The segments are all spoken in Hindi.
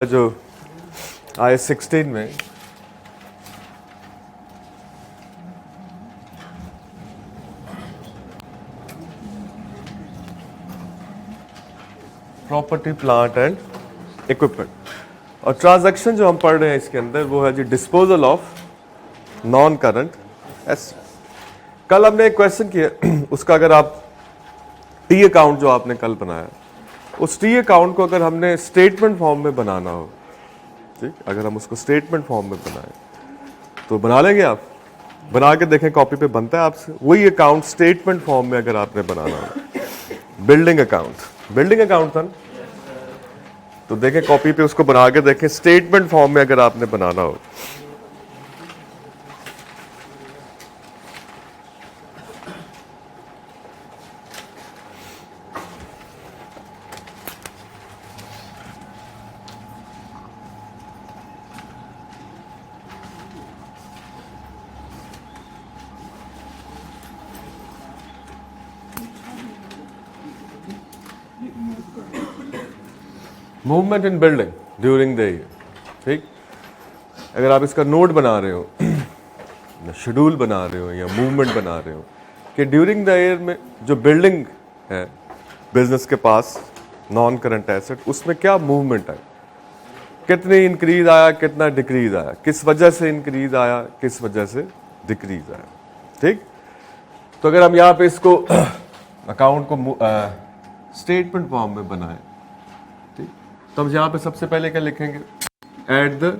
जो IS-16 में प्रॉपर्टी प्लांट एंड इक्विपमेंट और ट्रांजैक्शन जो हम पढ़ रहे हैं इसके अंदर वो है जी disposal of non current asset. कल हमने एक क्वेश्चन किया उसका अगर आप टी अकाउंट जो आपने कल बनाया उस टी अकाउंट को अगर हमने स्टेटमेंट फॉर्म में बनाना हो, ठीक, अगर हम उसको स्टेटमेंट फॉर्म में बनाएं तो बना लेंगे आप? बना के देखें कॉपी पे बनता है आपसे वही अकाउंट स्टेटमेंट फॉर्म में अगर आपने बनाना हो। बिल्डिंग अकाउंट था ना? तो देखें कॉपी पे उसको बना के देखें स्टेटमेंट फॉर्म में अगर आपने बनाना हो। Movement in building during the year, ठीक। अगर आप इसका नोट बना रहे हो या शेड्यूल बना रहे हो या मूवमेंट बना रहे हो कि ड्यूरिंग द ईयर में जो बिल्डिंग है बिजनेस के पास नॉन करंट एसेट उसमें क्या मूवमेंट है, कितनी इंक्रीज आया कितना डिक्रीज आया, किस वजह से इंक्रीज आया किस वजह से डिक्रीज आया, ठीक। तो अगर हम यहाँ पे इसको अकाउंट को स्टेटमेंट फॉर्म में बनाएं तो हम यहां पे सबसे पहले क्या लिखेंगे? At the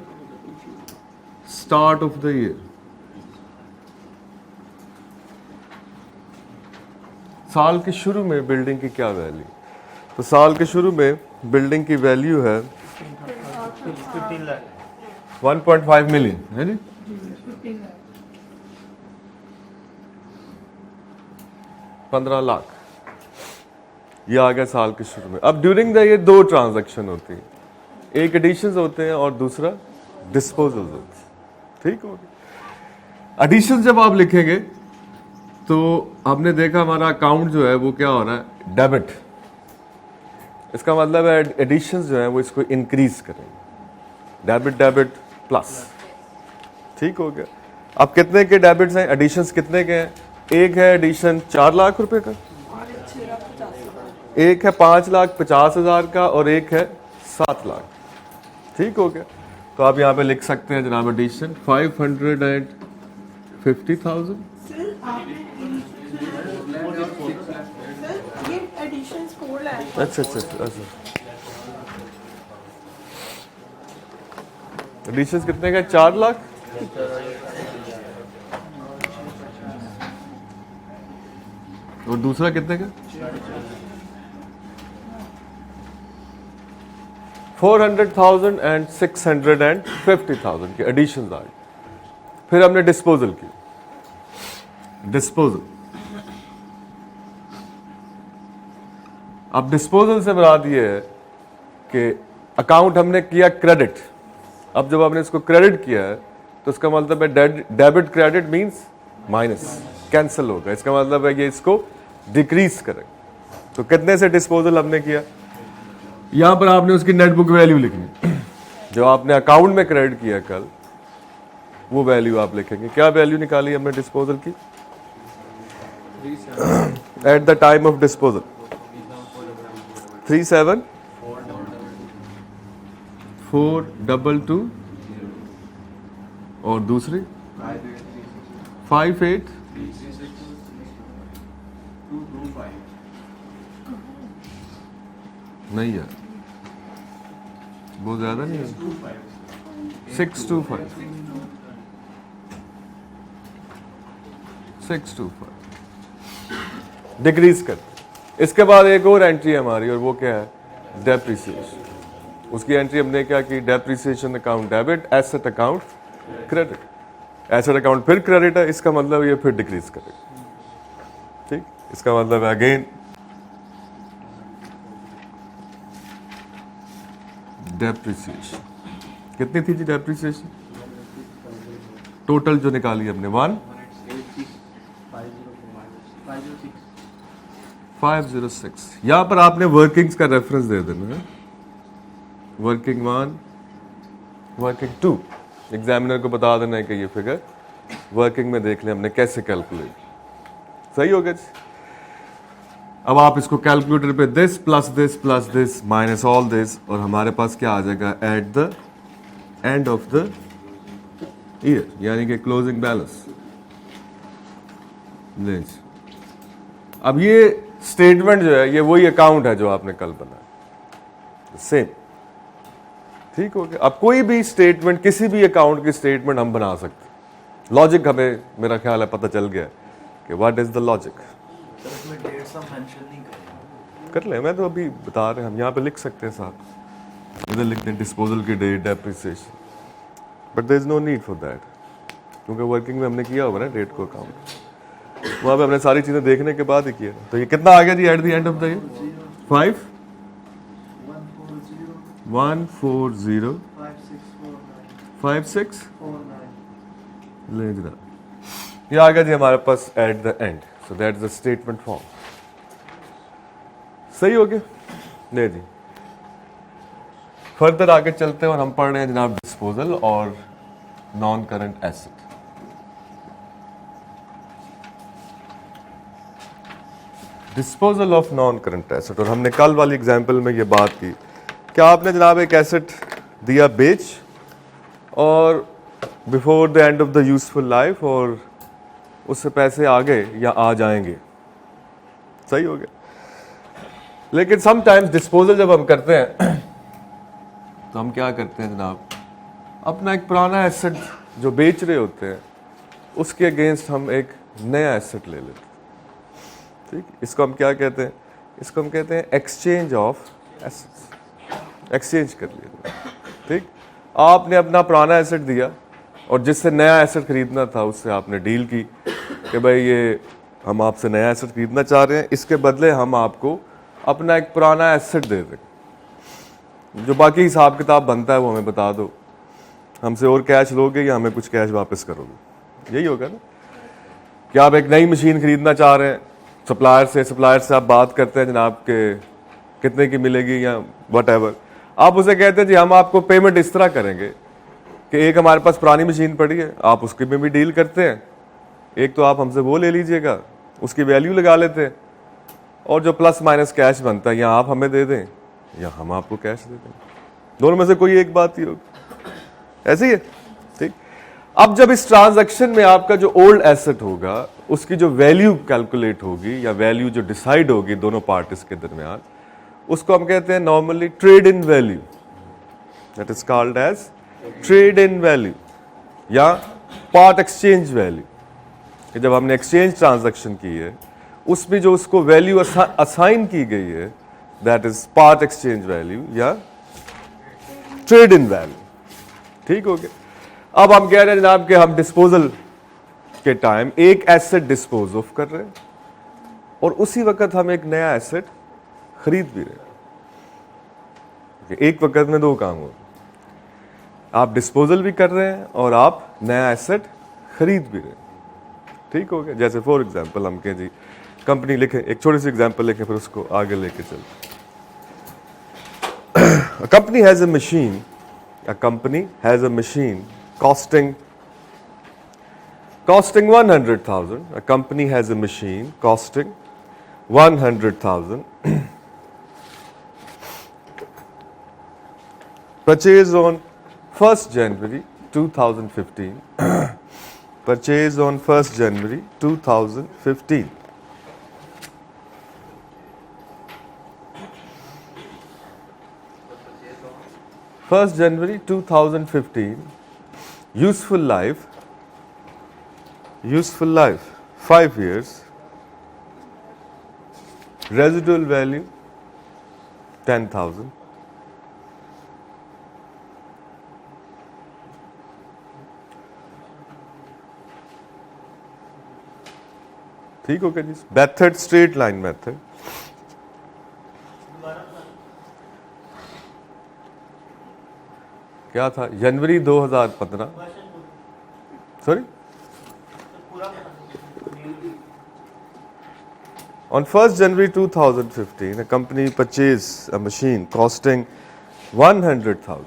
start of the year, साल के शुरू में बिल्डिंग की क्या वैल्यू? तो साल के शुरू में बिल्डिंग की वैल्यू है 1.5 मिलियन, है नी? 15 लाख ये आ गया साल के शुरू में। अब ड्यूरिंग द ईयर दो ट्रांजैक्शन होती है, एक एडिशंस होते हैं और दूसरा डिस्पोजल्स होते हैं, ठीक हो गया। एडिशंस जब आप लिखेंगे तो हमने देखा हमारा अकाउंट जो है वो क्या हो रहा है? डेबिट। इसका मतलब है एडिशंस जो है वो इसको इंक्रीज करेंगे, डेबिट डेबिट प्लस, ठीक हो गया। अब कितने के डेबिट्स हैं, एडिशंस कितने के हैं? एक है एडिशन 4 लाख रुपए का, एक है 5,50,000 का और एक है 7 लाख, ठीक हो गया। तो आप यहाँ पे लिख सकते हैं जनाब एडिशन 550,000। अच्छा अच्छा अच्छा, एडिशन कितने का? 4 लाख। और दूसरा कितने का? 400,000 एंड 650,000 के एडिशन आए। फिर हमने डिस्पोजल की, डिस्पोजल। अब डिस्पोजल से मुराद ये है कि अकाउंट हमने किया क्रेडिट। अब जब हमने इसको क्रेडिट किया है तो इसका मतलब है debit credit means minus, cancel होगा। इसका मतलब है कि इसको डिक्रीज करेंगे। तो कितने से डिस्पोजल हमने किया? यहां पर आपने उसकी नेट बुक वैल्यू लिखनी, जो आपने अकाउंट में क्रेडिट किया कल वो वैल्यू आप लिखेंगे। क्या वैल्यू निकाली हमने डिस्पोजल की? Eight the time of disposal 37,422 और दूसरी 58 नहीं यार, बहुत ज्यादा नहीं है, 625 डिक्रीज कर। इसके बाद एक और एंट्री है हमारी और वो क्या है? डेप्रिसिएशन। उसकी एंट्री हमने क्या की? Depreciation account debit, asset account credit. Asset account फिर क्रेडिट है, इसका मतलब ये फिर डिक्रीज करेगा, ठीक। इसका मतलब है अगेन डेप्रिसिएशन। कितनी थी जी डेप्रिसिएशन? टोटल जो निकाली हमने 506। यहां पर आपने वर्किंग्स का रेफरेंस दे देना है। वर्किंग 1 वर्किंग 2, एग्जामिनर को बता देना है कि ये फिगर वर्किंग में देख लें हमने कैसे कैलकुलेट, सही हो गया जी। अब आप इसको कैलकुलेटर पे this plus this minus all this, और हमारे पास क्या आ जाएगा eight the end of the year, यानी कि क्लोजिंग बैलेंस। अब ये स्टेटमेंट जो है ये वही अकाउंट है जो आपने कल बनाया, सेम, ठीक हो गया। अब कोई भी स्टेटमेंट, किसी भी अकाउंट की स्टेटमेंट हम बना सकते हैं। लॉजिक हमें, मेरा ख्याल है, पता चल गया कि व्हाट इज द लॉजिक। कर ले, मैं तो अभी बता रहे हैं, हम यहाँ पे लिख सकते हैं साथ, इधर लिखते हैं डिस्पोजल की date, depreciation, but there is no need for that, क्योंकि वर्किंग में हमने किया होगा ना डेट को अकाउंट, वहाँ पे हमने सारी चीजें देखने के बाद ही किया। तो ये कितना आ गया जी at the end of the year? 5 140 56 ले जरा, ये आ गया जी हमारे पास at the end. So that is the statement form, सही हो गया। नहीं जी, फर्दर आगे चलते हैं और हम पढ़ रहे हैं जनाब डिस्पोजल और non current asset. Disposal of non current asset, और हमने कल वाली एग्जांपल में ये बात की कि आपने जनाब एक एसेट दिया बेच, और before the end of the useful life, और उससे पैसे आ गए या आ जाएंगे, सही हो गया। लेकिन समटाइम्स डिस्पोजल जब हम करते हैं तो हम क्या करते हैं जनाब, अपना एक पुराना एसेट जो बेच रहे होते हैं उसके अगेंस्ट हम एक नया एसेट ले लेते हैं, ठीक। इसको हम क्या कहते हैं? इसको हम कहते हैं एक्सचेंज ऑफ एसेट्स, एक्सचेंज कर लिया, ठीक। आपने अपना पुराना एसेट दिया और जिससे नया एसेट खरीदना था उससे आपने डील की कि भाई ये हम आपसे नया एसेट खरीदना चाह रहे हैं, इसके बदले हम आपको अपना एक पुराना एसेट दे दें, जो बाकी हिसाब किताब बनता है वो हमें बता दो, हमसे और कैश लोगे या हमें कुछ कैश वापस करोगे, यही होगा ना। कि आप एक नई मशीन खरीदना चाह रहे हैं सप्लायर से आप बात करते हैं जनाब के कितने की मिलेगी या व्हाटएवर, आप उसे कहते हैं जी हम आपको पेमेंट इस तरह करेंगे कि एक हमारे पास पुरानी मशीन पड़ी है, आप उसके में भी डील करते हैं, एक तो आप हमसे वो ले लीजिएगा, उसकी वैल्यू लगा लेते हैं, और जो प्लस माइनस कैश बनता है या आप हमें दे दें या हम आपको कैश दे दें, दोनों में से कोई एक बात ही होगी, ऐसे ही है, ठीक। अब जब इस ट्रांजैक्शन में आपका जो ओल्ड एसेट होगा उसकी जो वैल्यू कैलकुलेट होगी या वैल्यू जो डिसाइड होगी दोनों पार्टीज के दरमियान, उसको हम कहते हैं normally trade in value, that is called as trade in value या पार्ट एक्सचेंज वैल्यू। कि जब हमने एक्सचेंज ट्रांजैक्शन की है उसमें जो उसको वैल्यू असाइन की गई है that is part exchange value या ट्रेड इन वैल्यू, ठीक हो गया। अब हम कह रहे हैं जनाब कि हम डिस्पोजल के टाइम एक एसेट डिस्पोज ऑफ कर रहे हैं और उसी वक्त हम एक नया एसेट खरीद भी रहे हैं। एक वक्त में दो काम हो, आप डिस्पोजल भी कर रहे हैं और आप नया एसेट खरीद भी रहे हैं, ठीक हो गया। जैसे फॉर एग्जांपल हम कहें जी कंपनी लिखें, एक छोटी सी एग्जांपल लिखें फिर उसको आगे लेके चलते। Company has a machine, a company has a machine costing 100,000. A company has a machine costing 100,000. Purchase on 1st January 2015. Purchase on 1st January 2015. First January 2015, useful life 5 years, residual value 10,000. ठीक हो गया जी। मेथड स्ट्रेट लाइन मेथड, क्या था? जनवरी 2015, sorry on 1st January 2015 a company purchased a machine costing 100,000.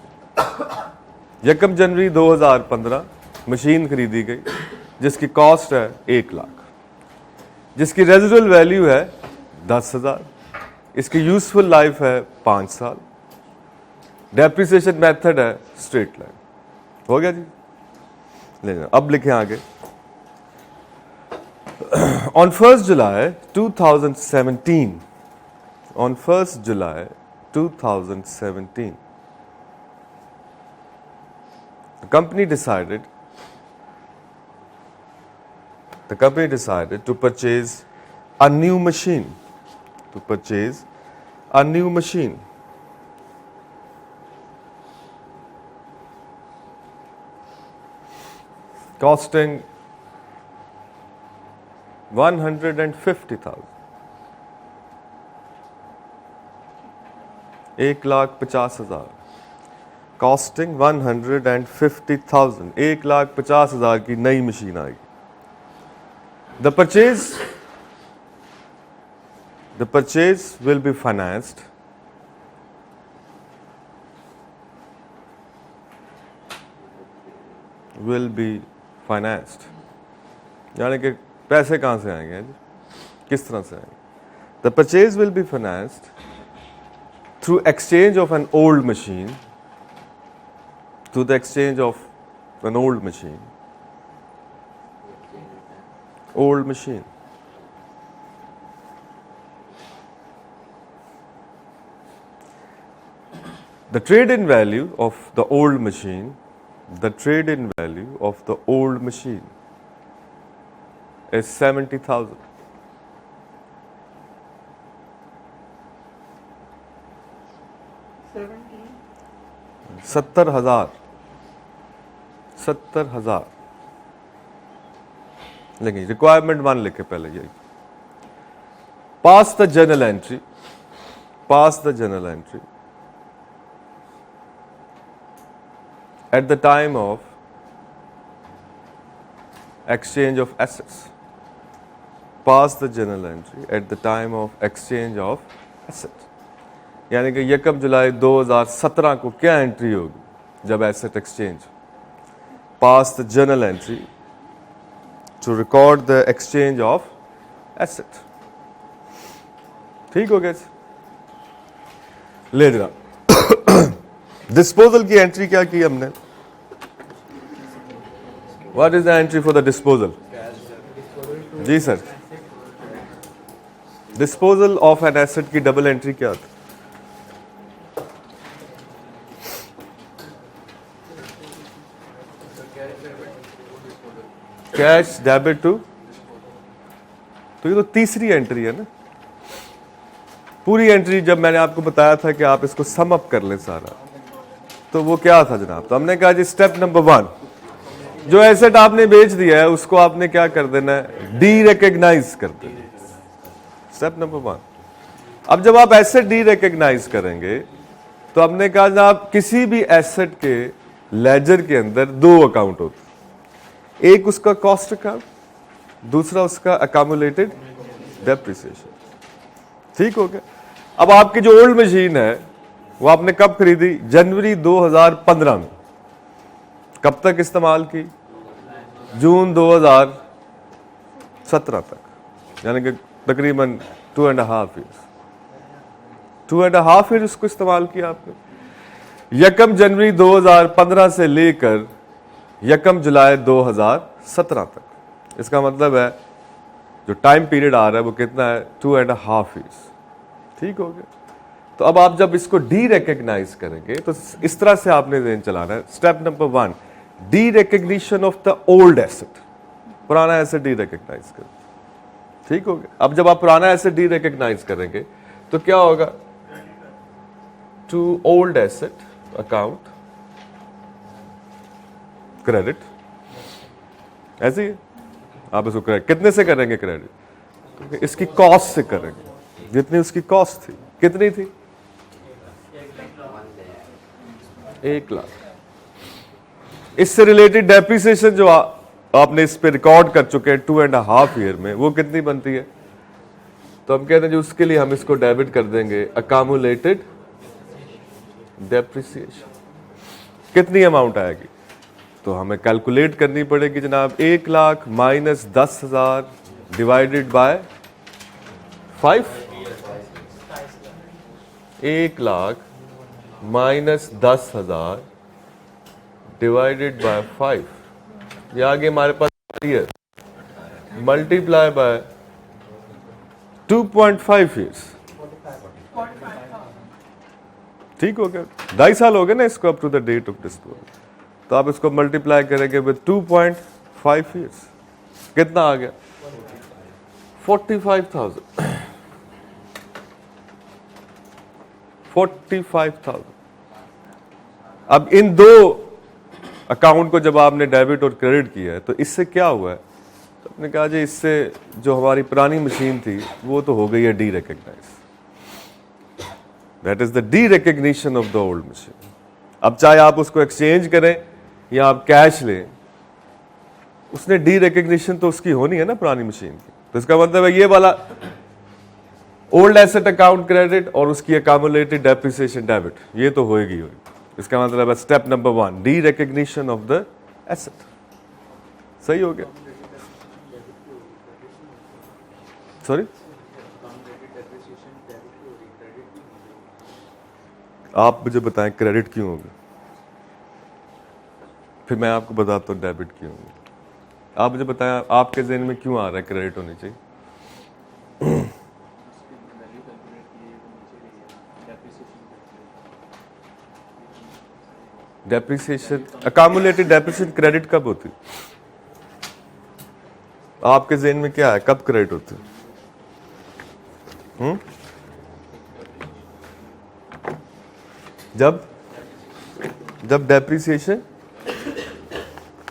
1 January 2015 machine खरीदी गई जिसकी कॉस्ट है 1 लाख, जिसकी रेजिडुअल वैल्यू है 10,000, इसकी यूजफुल लाइफ है 5 साल, डेप्रिसिएशन मेथड है स्ट्रेट लाइन। हो गया जी। ले जाओ, अब लिखें आगे। On 1st July 2017, on 1st July 2017, the company decided to purchase a new machine, costing 150,000, 1,50,000, costing 150,000, 1,50,000 की नई मशीन आएगी। The purchase will be financed यानी कि पैसे कहां से आएंगे जी? किस तरह से आएंगे? The purchase will be financed through exchange of an old machine, old machine. The trade-in value of the old machine is 70,000. 70,000, 70,000। लेकिन रिक्वायरमेंट 1 लिखे पहले यही। Pass the journal entry at the time of exchange of assets. Pass the journal entry at the time of exchange of assets. यानी कि 1 जुलाई 2017 को क्या एंट्री होगी जब asset exchange? Pass the journal entry to record the exchange of asset. ठीक हो गया? ले जरा डिस्पोजल की एंट्री क्या की हमने? What is the entry for the disposal? जी sir, disposal of an asset की डबल एंट्री क्या था? कैश डेबिट टू, तो ये तो तीसरी एंट्री है ना। पूरी एंट्री जब मैंने आपको बताया था कि आप इसको सम अप कर लें सारा, तो वो क्या था जनाब? तो हमने कहा जी स्टेप नंबर 1, जो एसेट आपने बेच दिया है उसको आपने क्या कर देना है? डी रिकॉग्नाइज कर देना। Step number 1। अब जब आप एसेट डी रिकॉग्नाइज करेंगे तो हमने कहा जनाब किसी भी एसेट के लेजर के अंदर 2 अकाउंट होते, एक उसका कॉस्ट अकाउंट, दूसरा उसका अकामुलेटेड डेप्रिसिएशन। ठीक हो गया? अब आपकी जो ओल्ड मशीन है वो आपने कब खरीदी? जनवरी 2015 में। कब तक इस्तेमाल की? जून 2017 तक, यानी कि तकरीबन 2.5 ईयर्स। 2.5 ईयर उसको इस्तेमाल किया आपने। 1 जनवरी 2015 से लेकर 1 जुलाई 2017 तक। इसका मतलब है जो टाइम पीरियड आ रहा है वो कितना है? 2.5 ईयर्स। ठीक हो गया? तो अब आप जब इसको डी रिकॉग्नाइज करेंगे तो इस तरह से आपने ध्यान चलाना है। Step number 1, D recognition of the old asset. पुराना एसेट डी रिकॉग्नाइज कर। ठीक हो गया? अब जब आप पुराना एसेट डी रिकॉग्नाइज करेंगे तो क्या होगा? To old asset account credit. ऐसे ही आप इसको क्रेडिट कितने से करेंगे? क्रेडिट इसकी कॉस्ट से करेंगे, जितनी उसकी कॉस्ट थी। कितनी थी? 1 लाख। इससे रिलेटेड डेप्रिसिएशन जो आपने इस पे रिकॉर्ड कर चुके हैं 2.5 ईयर में, वो कितनी बनती है? तो हम कहते हैं जी उसके लिए हम इसको डेबिट कर देंगे अकामुलेटेड डेप्रिसिएशन। कितनी अमाउंट आएगी? तो हमें कैलकुलेट करनी पड़ेगी जनाब 1 lakh minus 10,000 divided by 5। 1 lakh minus 10,000 divided by 5, ये आगे हमारे पास है मल्टीप्लाई बाय 2.5 ईयर्स। ठीक हो गया, 2.5 साल हो गए ना इसको up to the date of disposal. तो आप इसको मल्टीप्लाई करेंगे विद 2.5 ईयर्स, कितना आ गया? 45,000। 45,000। अब इन दो अकाउंट को जब आपने डेबिट और क्रेडिट किया है तो इससे क्या हुआ है? तो आपने कहा जी इससे जो हमारी पुरानी मशीन थी वो तो हो गई है derecognise. That is the derecognition of the old machine. अब चाहे आप उसको एक्सचेंज करें या आप कैश लें, उसने डी रिकग्निशन तो उसकी होनी है ना पुरानी मशीन की। तो इसका मतलब है ये वाला ओल्ड एसेट अकाउंट क्रेडिट और उसकी अकामुलेटेड डेप्रिसिएशन डेबिट, ये तो होएगी होगी। इसका मतलब है step number 1 D recognition of the asset. सही हो गया? सॉरी, आप मुझे बताएं क्रेडिट क्यों होगा, फिर मैं आपको बताता हूँ डेबिट क्यों होगा। आप मुझे बताएं आपके ज़हन में क्यों आ रहा है क्रेडिट होनी चाहिए? डेप्रिसिएशन, अकामुलेटेड डेप्रिसिएशन क्रेडिट कब होती है? आपके ज़हन में क्या है, कब क्रेडिट होती है? जब डेप्रिसिएशन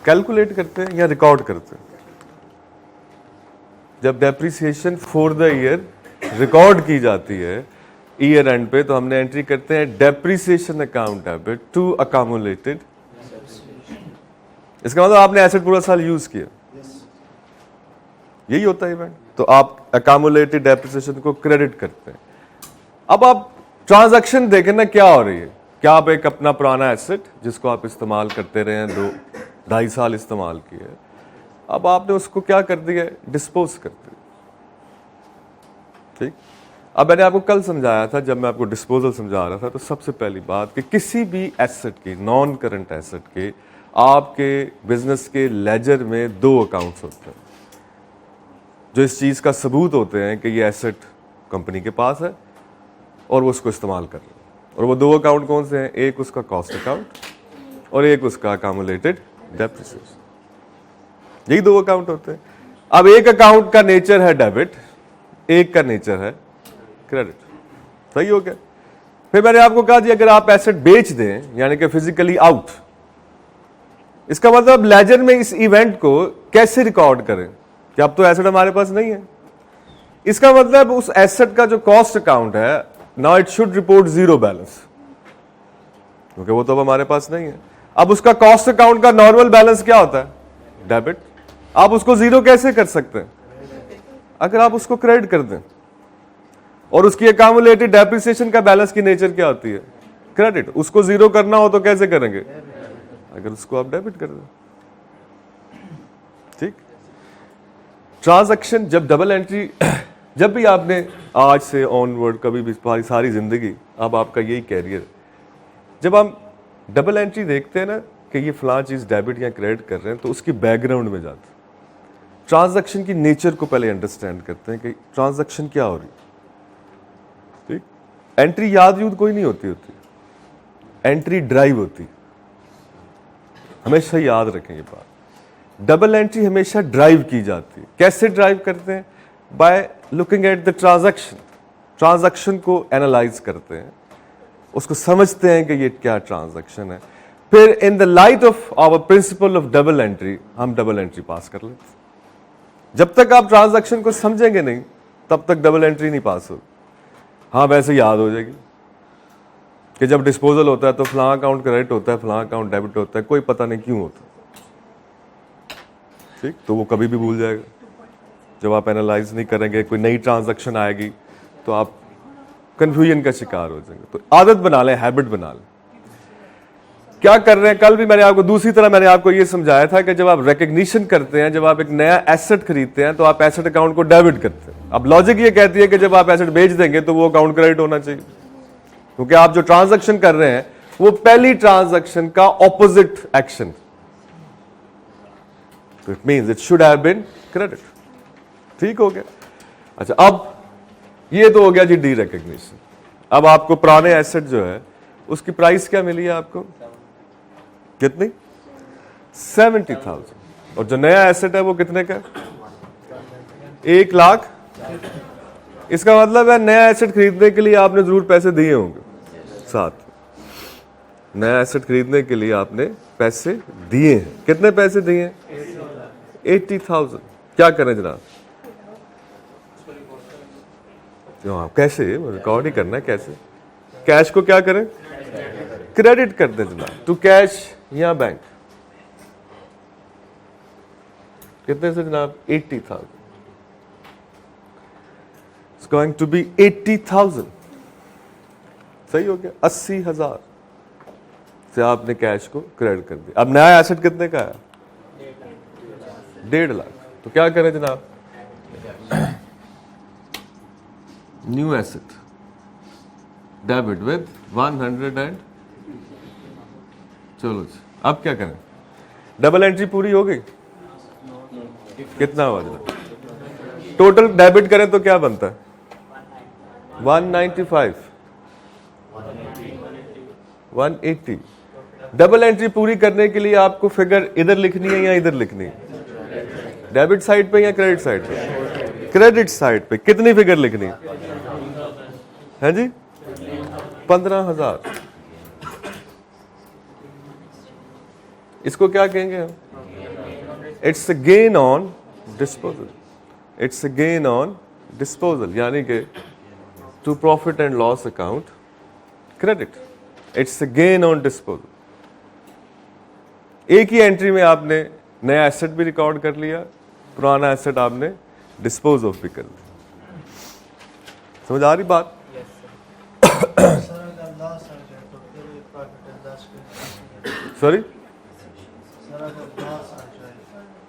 कैलकुलेट करते हैं या रिकॉर्ड करते हैं। जब depreciation for the year record की जाती है ईयर एंड पे, तो हमने एंट्री करते हैं depreciation account debit to accumulated. इसका मतलब आपने एसेट पूरा साल यूज किया, यही होता है इवेंट। तो आप अकामुलेटेड डेप्रिसिएशन को क्रेडिट करते हैं। अब आप ट्रांजैक्शन देखें ना क्या हो रही है। क्या आप एक अपना पुराना एसेट जिसको आप इस्तेमाल करते रहे हैं, 2-2.5 साल इस्तेमाल किए, अब आपने उसको क्या कर दिया, डिस्पोज कर दिया। ठीक। अब मैंने आपको कल समझाया था, जब मैं आपको डिस्पोजल समझा रहा था, तो सबसे पहली बात कि किसी भी एसेट की, नॉन करंट एसेट के, आपके बिजनेस के लेजर में 2 अकाउंट्स होते हैं जो इस चीज का सबूत होते हैं कि ये एसेट कंपनी के पास है और वो उसको इस्तेमाल कर रहे हैं। और वो 2 अकाउंट कौन से हैं? एक उसका कॉस्ट अकाउंट और एक उसका अकामुलेटेड डेप्रिसिएशन। यही 2 अकाउंट होते हैं। अब एक अकाउंट का नेचर है डेबिट, एक का नेचर है क्रेडिट। सही हो गया? फिर मैंने आपको कहा जी अगर आप एसेट बेच दें, यानी कि फिजिकली आउट, इसका मतलब लेजर में इस इवेंट को कैसे रिकॉर्ड करें कि अब तो एसेट हमारे पास नहीं है। इसका मतलब उस एसेट का जो कॉस्ट अकाउंट है, now it should report 0 balance, क्योंकि वो तो अब हमारे पास नहीं है। अब उसका कॉस्ट अकाउंट का नॉर्मल बैलेंस क्या होता है? डेबिट। आप उसको 0 कैसे कर सकते हैं? अगर आप उसको क्रेडिट कर दें। और उसकी अकामुलेटेड डेप्रिसिएशन का बैलेंस की नेचर क्या होती है? क्रेडिट। उसको 0 करना हो तो कैसे करेंगे? अगर उसको आप डेबिट कर दें। ठीक। ट्रांजैक्शन जब डबल एंट्री जब भी आपने आज से ऑनवर्ड कभी भी सारी जिंदगी, अब आपका यही कैरियर, जब हम डबल एंट्री देखते हैं ना कि ये फलां चीज डेबिट या क्रेडिट कर रहे हैं, तो उसकी बैकग्राउंड में जाते हैं, ट्रांजैक्शन की नेचर को पहले अंडरस्टैंड करते हैं कि ट्रांजैक्शन क्या हो रही है। ठीक। एंट्री याद यूद कोई नहीं होती, एंट्री ड्राइव होती। हमेशा याद रखें ये बात। डबल एंट्री हमेशा ड्राइव की जाती है। कैसे ड्राइव करते हैं? By looking at the transaction. Transaction को एनालाइज करते हैं, उसको समझते हैं कि ये क्या ट्रांजैक्शन है। फिर in the light of our principle of double entry हम डबल एंट्री पास कर लेते हैं। जब तक आप ट्रांजैक्शन को समझेंगे नहीं, तब तक डबल एंट्री नहीं पास होगी। हाँ, वैसे याद हो जाएगी कि जब डिस्पोजल होता है तो फलां अकाउंट क्रेडिट होता है, फलां अकाउंट डेबिट होता है, कोई पता नहीं क्यों होता। ठीक। तो वो कभी भी भूल जाएगा। जब आप एनालाइज नहीं करेंगे, कोई नई ट्रांजैक्शन आएगी तो आप कंफ्यूजन का शिकार हो जाएंगे। तो आदत बना लें, हैबिट बना लें। क्या कर रहे हैं, कल भी मैंने आपको दूसरी तरह मैंने आपको ये समझाया था कि जब आप रिकग्निशन करते हैं, जब आप एक नया एसेट खरीदते हैं तो आप एसेट अकाउंट को डेबिट करते हैं। अब लॉजिक ये कहती है कि जब आप एसेट बेच देंगे तो वो अकाउंट क्रेडिट होना चाहिए, क्योंकि आप जो ट्रांजैक्शन कर रहे हैं वो पहली ट्रांजैक्शन का ऑपोजिट एक्शन, तो it means it should have been credit. ठीक हो गया। अच्छा, अब ये तो हो गया जी डी रिकग्निशन। अब आपको पुराने एसेट जो है उसकी प्राइस क्या मिली है आपको, कितनी, 70,000, और जो नया एसेट है वो कितने का, 1 लाख। इसका मतलब है नया एसेट खरीदने के लिए आपने जरूर पैसे दिए होंगे साथ, नया एसेट खरीदने के लिए आपने पैसे दिए हैं। कितने पैसे दिए हैं, 80,000। क्या करें जनाब, क्यों कैसे रिकॉर्ड ही करना है, कैसे कैश को क्या करें, क्रेडिट कर दें जनाब, टू कैश या बैंक। कितने से जनाब, 80,000। It's going to be 80,000। सही हो गया, 80,000 से आपने कैश को क्रेडिट कर दिया। अब नया एसेट कितने का है, 1.5 लाख। तो क्या करें जनाब, new asset debit with 100 and, चलो जी अब क्या करें, डबल एंट्री पूरी हो गई। कितना हुआ जनाब, टोटल डेबिट करें तो क्या बनता है, 195, 180। डबल एंट्री पूरी करने के लिए आपको फिगर इधर लिखनी है या इधर लिखनी है, डेबिट साइड पे या क्रेडिट साइड पे, क्रेडिट साइड पे। कितनी फिगर लिखनी है जी, 15,000। इसको क्या कहेंगे हम, it's a gain on disposal, it's a gain on disposal, यानी कि to profit and loss account credit, it's a gain on disposal. एक ही एंट्री में आपने नया एसेट भी रिकॉर्ड कर लिया, पुराना एसेट आपने डिस्पोज ऑफ भी कर लिया। समझ आ रही बात, सॉरी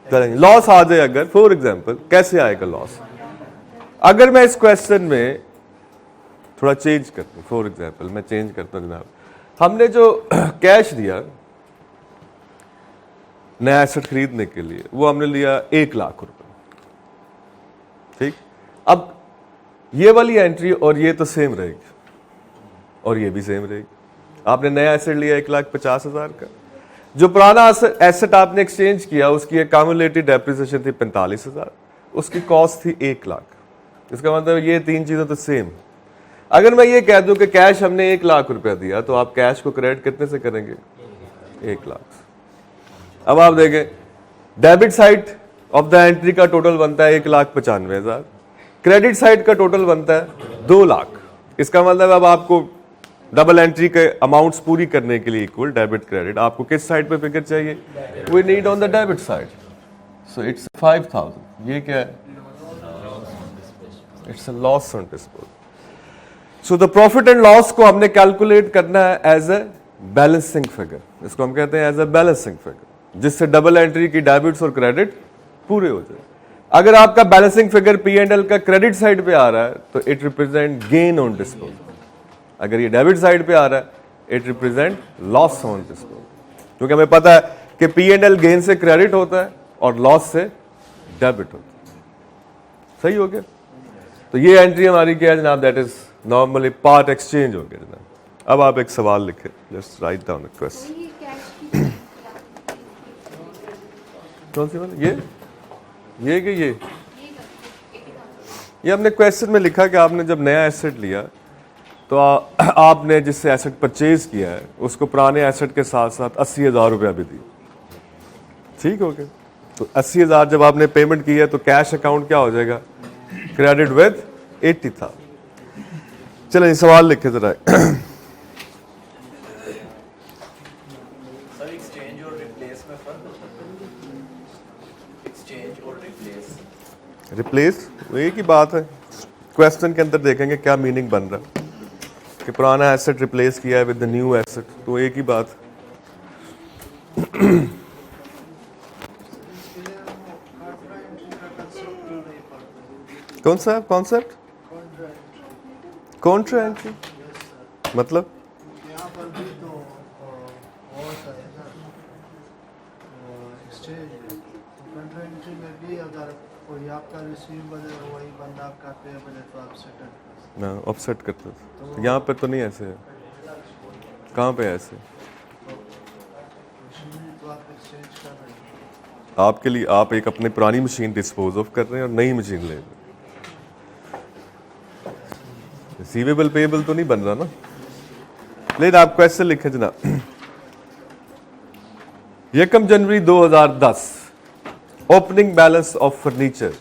करेंगे, लॉस आ जाए अगर, फॉर एग्जांपल कैसे आएगा लॉस, अगर मैं इस क्वेश्चन में थोड़ा चेंज करता हूं, फॉर एग्जांपल मैं चेंज करता हूं जनाब, हमने जो कैश दिया नया एसेट खरीदने के लिए वो हमने लिया 1 लाख रुपए, ठीक। अब ये वाली एंट्री और ये तो सेम रहेगी और ये भी सेम रहेगी। आपने नया एसेट लिया 1,50,000 का, जो पुराना एसेट आपने एक्सचेंज किया उसकी एक्यूमुलेटेड डेप्रिसिएशन थी 45,000, उसकी कॉस्ट थी 1 लाख। इसका मतलब ये तीन चीजें तो सेम। अगर मैं ये कह दूं कि कैश हमने 1 लाख रुपया दिया तो आप कैश को क्रेडिट कितने से करेंगे, 1 लाख। अब आप देखें debit side of the entry का टोटल बनता है 1,95,000, क्रेडिट साइड का टोटल बनता है 2 लाख। इसका मतलब अब आपको डबल एंट्री के अमाउंट्स पूरी करने के लिए इक्वल डेबिट क्रेडिट आपको किस साइड पे फिगर चाहिए, we need on the debit side, so it's 5,000। ये क्या है, it's a loss on disposal. So the profit and loss को हमने कैलकुलेट करना है एज ए बैलेंसिंग फिगर, इसको हम कहते हैं एज ए बैलेंसिंग फिगर, जिससे डबल एंट्री की डेबिट्स और क्रेडिट पूरे हो जाए। अगर आपका बैलेंसिंग फिगर P&L का क्रेडिट साइड पे आ रहा है तो it represent gain on disposal, अगर ये डेबिट साइड पे आ रहा है it represent loss on disposal, क्योंकि हमें पता है कि P&L गेन से क्रेडिट होता है और लॉस से डेबिट होता है। सही हो गया। तो ये एंट्री हमारी क्या है जनाब, that is normally part exchange हो गया जनाब। अब आप एक सवाल लिखें, just write down a question. कौन सी वाला, ये कि ये हमने क्वेश्चन में लिखा कि आपने जब नया एसेट लिया तो आपने जिससे एसेट परचेज किया है उसको पुराने एसेट के साथ साथ 80,000 रुपया भी दिए, ठीक हो गया। तो 80,000 जब आपने पेमेंट की है तो कैश अकाउंट क्या हो जाएगा, क्रेडिट विद 80,000। चलिए सवाल लिखे जरा। रिप्लेस एक ही बात है, क्वेश्चन के अंदर देखेंगे क्या मीनिंग बन रहा है कि पुराना एसेट रिप्लेस किया है विद द न्यू एसेट, तो एक ही बात। कौन सा कॉन्सेप्ट? कॉन्ट्रा एंट्री मतलब? यहाँ पर भी तो होता है ना एक्सचेंज में, तो कंट्रा एंट्री में भी अगर कोई आपका रिसीवेबल है वही बंदा आपका पेएबल है तो आप सेटल कर सकते ना ऑफसेट करते थे, यहाँ पे तो नहीं ऐसे है। कहाँ पे है ऐसे? हैं। तो आप एक्सचेंज कर रहे हैं। आपके लिए आप एक अपनी पुरानी मशीन डिस्पोज ऑफ कर रहे हैं और नई मशीन ले रहे हैं। रिसीवेबल पेएबल तो नहीं बन रहा ना। लेकिन आप क्वेश्चन लिखे जनाब, 1 जनवरी 2010 opening balance of furniture,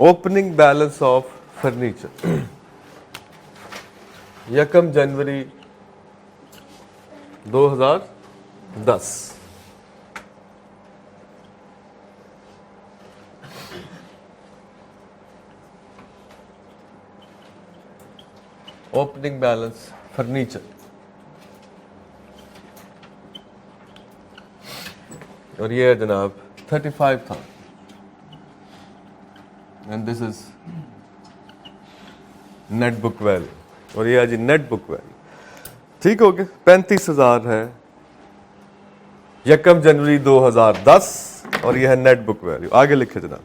opening balance of furniture 1 January 2010। Opening balance furniture, और ये है जनाब 35,000 and this is net book value, और ये है जी नेट बुक वैल्यू। ठीक हो गया, 35,000 है 1 जनवरी 2010 और यह है नेट बुक वैल्यू। आगे लिखे जनाब,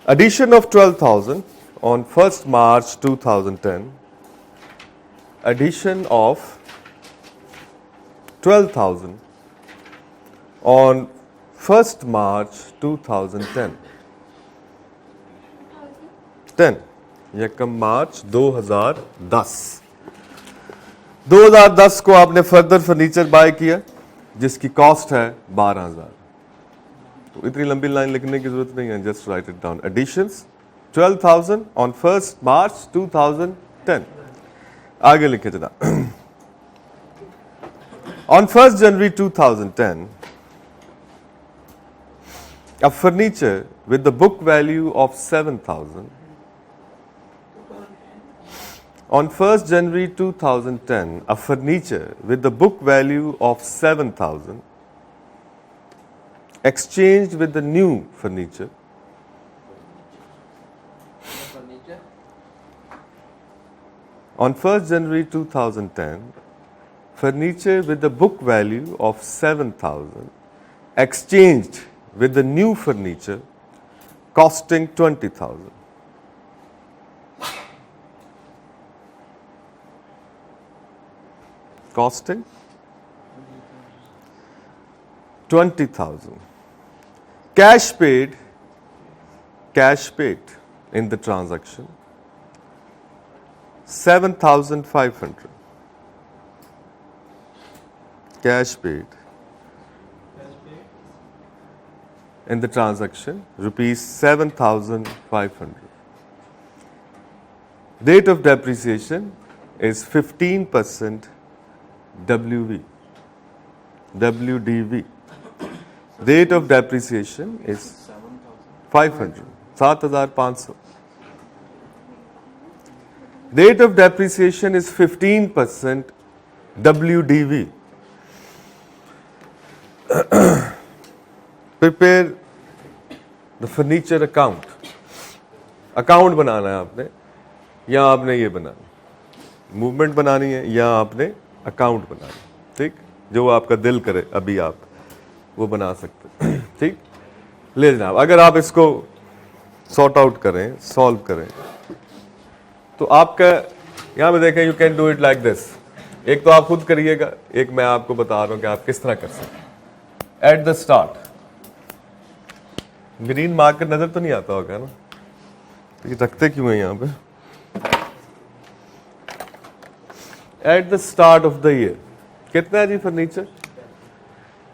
addition of 12,000 on 1st March 2010, addition of 12,000 on 1st March 2010, 10 1 मार्च 2010। 2010 को आपने फर्दर फर्नीचर बाय किया जिसकी कॉस्ट है 12,000। तो इतनी लंबी लाइन लिखने की जरूरत नहीं है, just write it down. Additions 12,000 on 1st March 2010। आगे लिखे जनाब, on 1st January 2010 a furniture with the book value of 7,000, on 1st January 2010 a furniture with the book value of 7,000 exchanged with the new furniture on 1st January 2010, furniture with the book value of 7,000 exchanged with the new furniture costing 20,000. Costing 20,000. Cash paid in the transaction 7,500. Cash paid in the transaction rupees 7,500. Date of depreciation is 15% WDV. Date of depreciation is 500, 7,500. Date of depreciation is 15% WDV. Prepare the furniture account. Account बनाना है आपने, या आपने ये बनाना मूवमेंट बनानी है, या आपने अकाउंट बनाना है। ठीक, जो आपका दिल करे अभी आप वो बना सकते हैं। ठीक, ले जनाब, अगर आप इसको सॉर्ट आउट करें, सॉल्व करें, तो आपका यहाँ पे देखें, you can do it like this. एक तो आप खुद करिएगा, एक मैं आपको बता रहा हूँ कि आप किस तरह कर सकते हैं। At the start, green marker नजर तो नहीं आता होगा ना, तो ये रखते क्यों है यहाँ पे? At the start of the year कितना है जी फर्नीचर?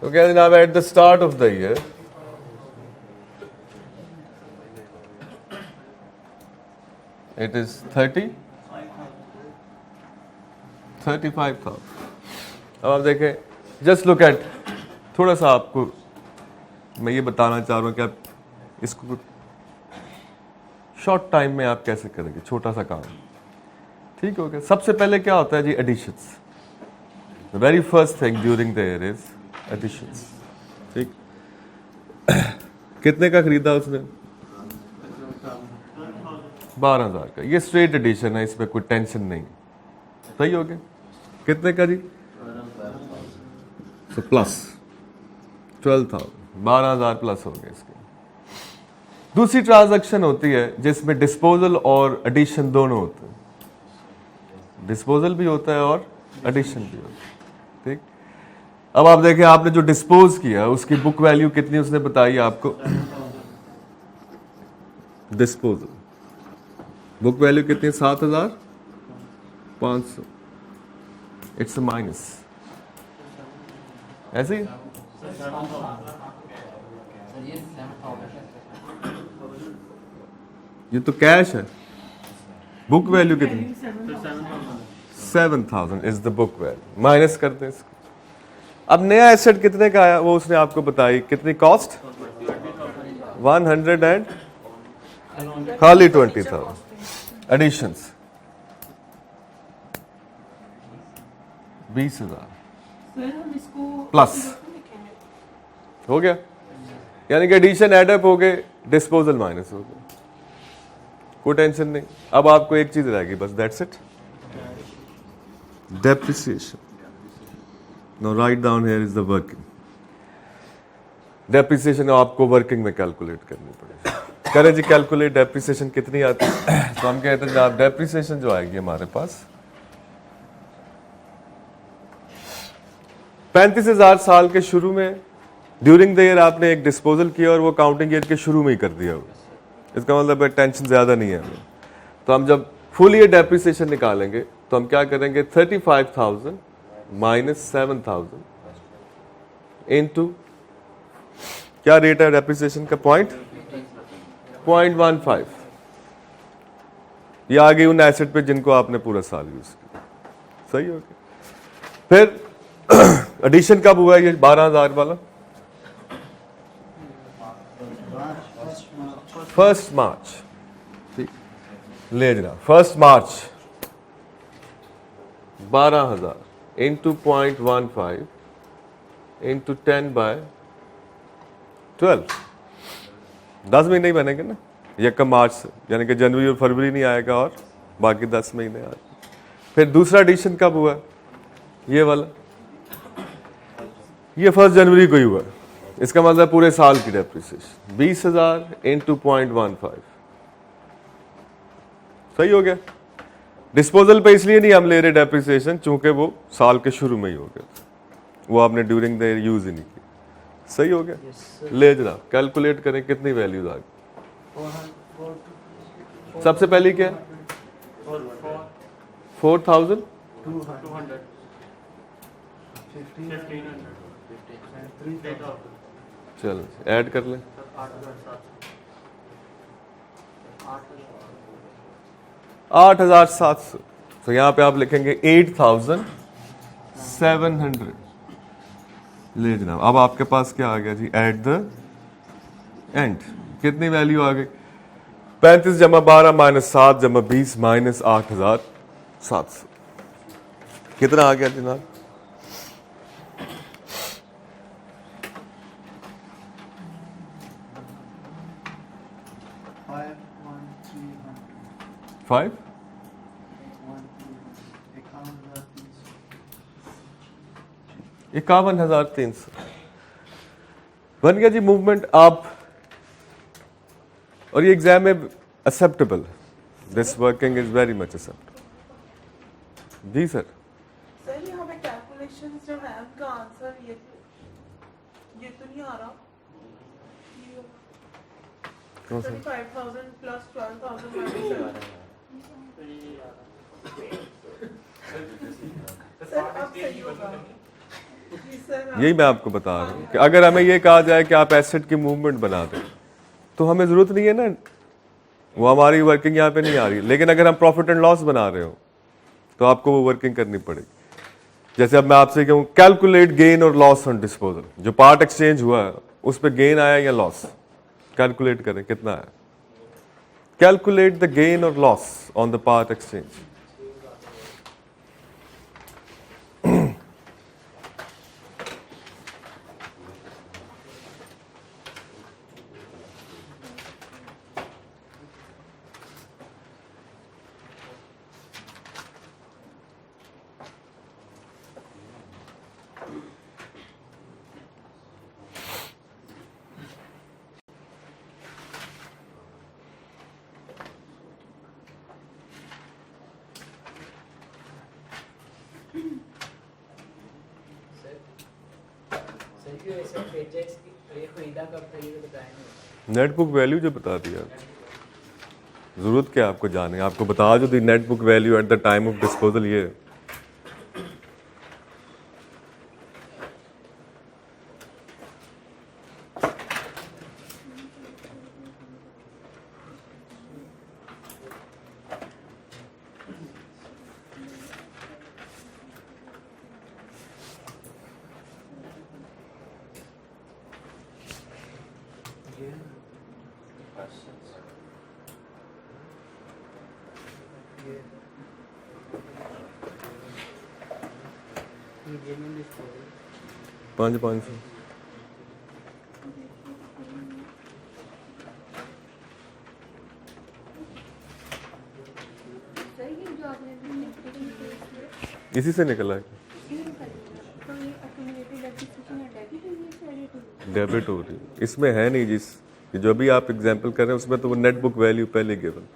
तो क्या जनाब, at the start of the year it is 35,000। अब आप देखें, जस्ट लुक एट, थोड़ा सा आपको मैं ये बताना चाह रहा हूं कि आप इसको शॉर्ट टाइम में आप कैसे करेंगे, छोटा सा काम। ठीक हो गया। सबसे पहले क्या होता है जी, additions. The very first thing during the year is additions. ठीक, कितने का खरीदा उसने? 12,000 का। ये स्ट्रेट एडिशन है, इसमें कोई टेंशन नहीं। सही हो गया? कितने का जी? तो प्लस 12,000, 12,000 प्लस हो गया इसके। दूसरी ट्रांजैक्शन होती है जिसमें डिस्पोजल और एडिशन दोनों होते हैं। डिस्पोजल भी होता है और एडिशन भी होता है। ठीक, अब आप देखें, आपने जो डिस्पोज किया उसकी बुक वैल्यू कितनी उसने बताई आपको? डिस्पोजल बुक वैल्यू कितनी? 7,500। इट्स अ माइनस, ऐसे ही। ये तो कैश है। बुक वैल्यू कितनी? 7,000 is the book value. Minus करते हैं इसको। अब नया एसेट कितने का आया वो उसने आपको बताई। कितनी कॉस्ट? 100 एंड खाली 20,000। एडिशंस 20,000 प्लस हो गया। यानी कि एडिशन एडअप हो गए, डिस्पोजल माइनस हो गया। कोई टेंशन नहीं। अब आपको एक चीज रहेगी बस, that's it, depreciation. Now write down here is the working. Depreciation आपको वर्किंग में कैलकुलेट करनी पड़ेगी। करें जी कैलकुलेट, डेप्रिसिएशन कितनी आती है? तो हम कहते हैं जनाब डेप्रिसिएशन जो आएगी हमारे पास 35,000 साल के शुरू में ड्यूरिंग द ईयर आपने एक डिस्पोजल किया और वो काउंटिंग ईयर के शुरू में ही कर दिया। इसका मतलब टेंशन ज्यादा नहीं है हमें। तो हम जब फुल ईयर डेप्रिसिएशन निकालेंगे तो हम क्या करेंगे? 35,000 माइनस 7,000 इनटू क्या रेट है डेप्रिसिएशन का? 0.15। ये आ गई उन एसेट पे जिनको आपने पूरा साल यूज किया। सही हो गया। फिर एडिशन कब हुआ ये 12,000 वाला? 1 मार्च। ठीक, ले जना 1 मार्च 12,000 इंटू 0.15 इंटू 10/12। 10 महीने ही बनेंगे ना 1 मार्च से, यानी कि जनवरी और फरवरी नहीं आएगा और बाकी 10 महीने आए। फिर दूसरा एडिशन कब हुआ? ये वाला, ये 1 जनवरी को ही हुआ। इसका मतलब पूरे साल की डेप्रिसिएशन 20,000 इंटू 0.15। सही हो गया। डिस्पोजल पे इसलिए नहीं हम ले रहे डेप्रिसिएशन चूंकि वो साल के शुरू में ही हो गया, वो आपने ड्यूरिंग द ईयर यूज ही नहीं किया। सही हो गया। ले जरा कैलकुलेट करें कितनी वैल्यूज आ गई। सबसे पहले क्या? 4,000 चलो ऐड कर लें। 8,700। तो यहां पे आप लिखेंगे 8,700। ले जनाब, अब आपके पास क्या आ गया जी? एट द एंड कितनी वैल्यू आ गई? 35 जमा 12 माइनस 7 जमा 20 माइनस 8,700। कितना आ गया जनाब? 5 51,300 बन गया जी मूवमेंट। आप और ये एग्जाम में acceptable, this working is very much acceptable. जी सर। सर यहाँ पे कैलकुलेशंस जो है उनका आंसर ये तो नहीं आ रहा। 35,000 प्लस 12,000 सर अब सही होगा। जी सर। यही मैं आपको बता रहा हूँ कि अगर हमें ये कहा जाए कि आप एसेट की मूवमेंट बना दें तो हमें जरूरत नहीं है ना, वो हमारी वर्किंग यहाँ पे नहीं आ रही। लेकिन अगर हम प्रॉफिट एंड लॉस बना रहे हो तो आपको वो वर्किंग करनी पड़ेगी। जैसे अब मैं आपसे कहूँ कैलकुलेट गेन और लॉस ऑन डिस्पोजल, जो पार्ट एक्सचेंज हुआ है उस पर गेन आया या लॉस, कैलकुलेट करें कितना आया। कैलकुलेट द गेन और loss on the part exchange. Net book value जो बता दिया, जरूरत क्या आपको जाने, आपको बता जो the net book value at the time of disposal ये है। पाँच 500 इसी से निकला है, डेबिट हो रही इसमें है नहीं। जिस जो भी आप एग्जांपल कर रहे हैं उसमें तो वो नेट बुक वैल्यू पहले गिवन।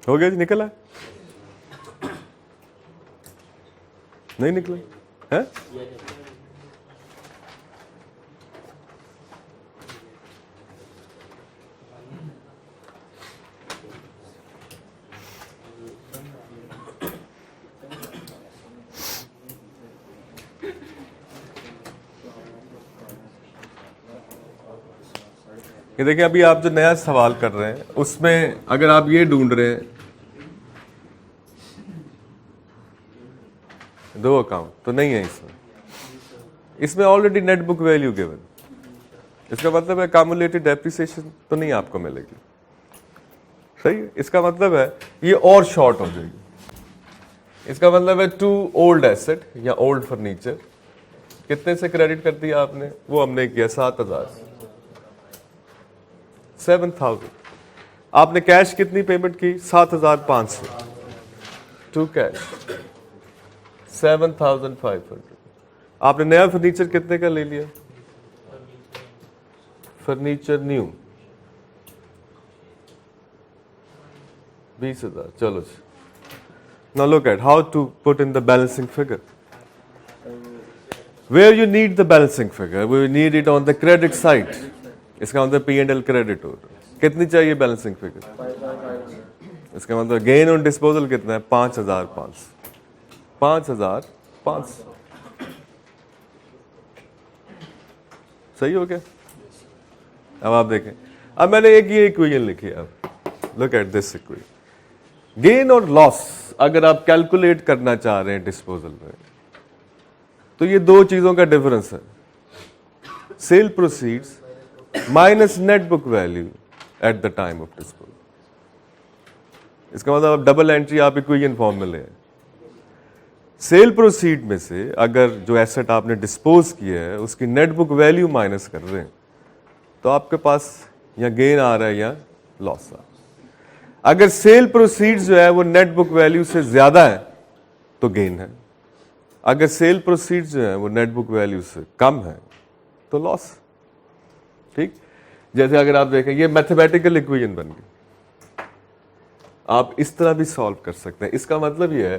हो गया जी, निकला नहीं निकला है? ये देखिए, अभी आप जो नया सवाल कर रहे हैं उसमें अगर आप ये ढूंढ रहे हैं दो अकाउंट, तो नहीं है इसमें already net book value given. इसका मतलब है कम्युलेटेड डेप्रिसिएशन तो नहीं आपको मिलेगी, सही है। इसका मतलब है ये और शॉर्ट हो जाएगी। इसका मतलब है टू ओल्ड एसेट या ओल्ड फर्नीचर कितने से क्रेडिट कर दिया आपने, वो हमने किया 7,000। आपने कैश कितनी पेमेंट की, 7,500 टू कैश 7,500। आपने नया फर्नीचर कितने का ले लिया, फर्नीचर न्यू 20,000। चलो जी, now look at how to put in the balancing figure. Where you need the balancing figure, we need it on the credit side. इसका मतलब P&L क्रेडिट हो रहा है। कितनी चाहिए बैलेंसिंग फिगर, इसका मतलब गेन ऑन डिस्पोजल कितना है, 5,500। 5,500 सही हो गया। अब आप देखें, अब मैंने एक ये इक्वेशन लिखी है, अब look at this equation. Gain और लॉस अगर आप कैलकुलेट करना चाह रहे हैं डिस्पोजल में, तो ये दो चीजों का डिफरेंस है, sale proceeds minus net book value at the time of disposal. इसका मतलब डबल एंट्री आप इक्वेशन फॉर्म में ले, सेल प्रोसीड में से अगर जो एसेट आपने डिस्पोज किया है उसकी नेट बुक वैल्यू माइनस कर रहे हैं, तो आपके पास या गेन आ रहा है या लॉस आ रहा है। अगर सेल प्रोसीड्स जो है वो नेट बुक वैल्यू से ज्यादा है तो गेन है, अगर सेल प्रोसीड्स जो है वो नेट बुक वैल्यू से कम है तो लॉस। ठीक, जैसे अगर आप देखें ये मैथमेटिकल इक्वेशन बन गई, आप इस तरह भी सॉल्व कर सकते हैं। इसका मतलब ये है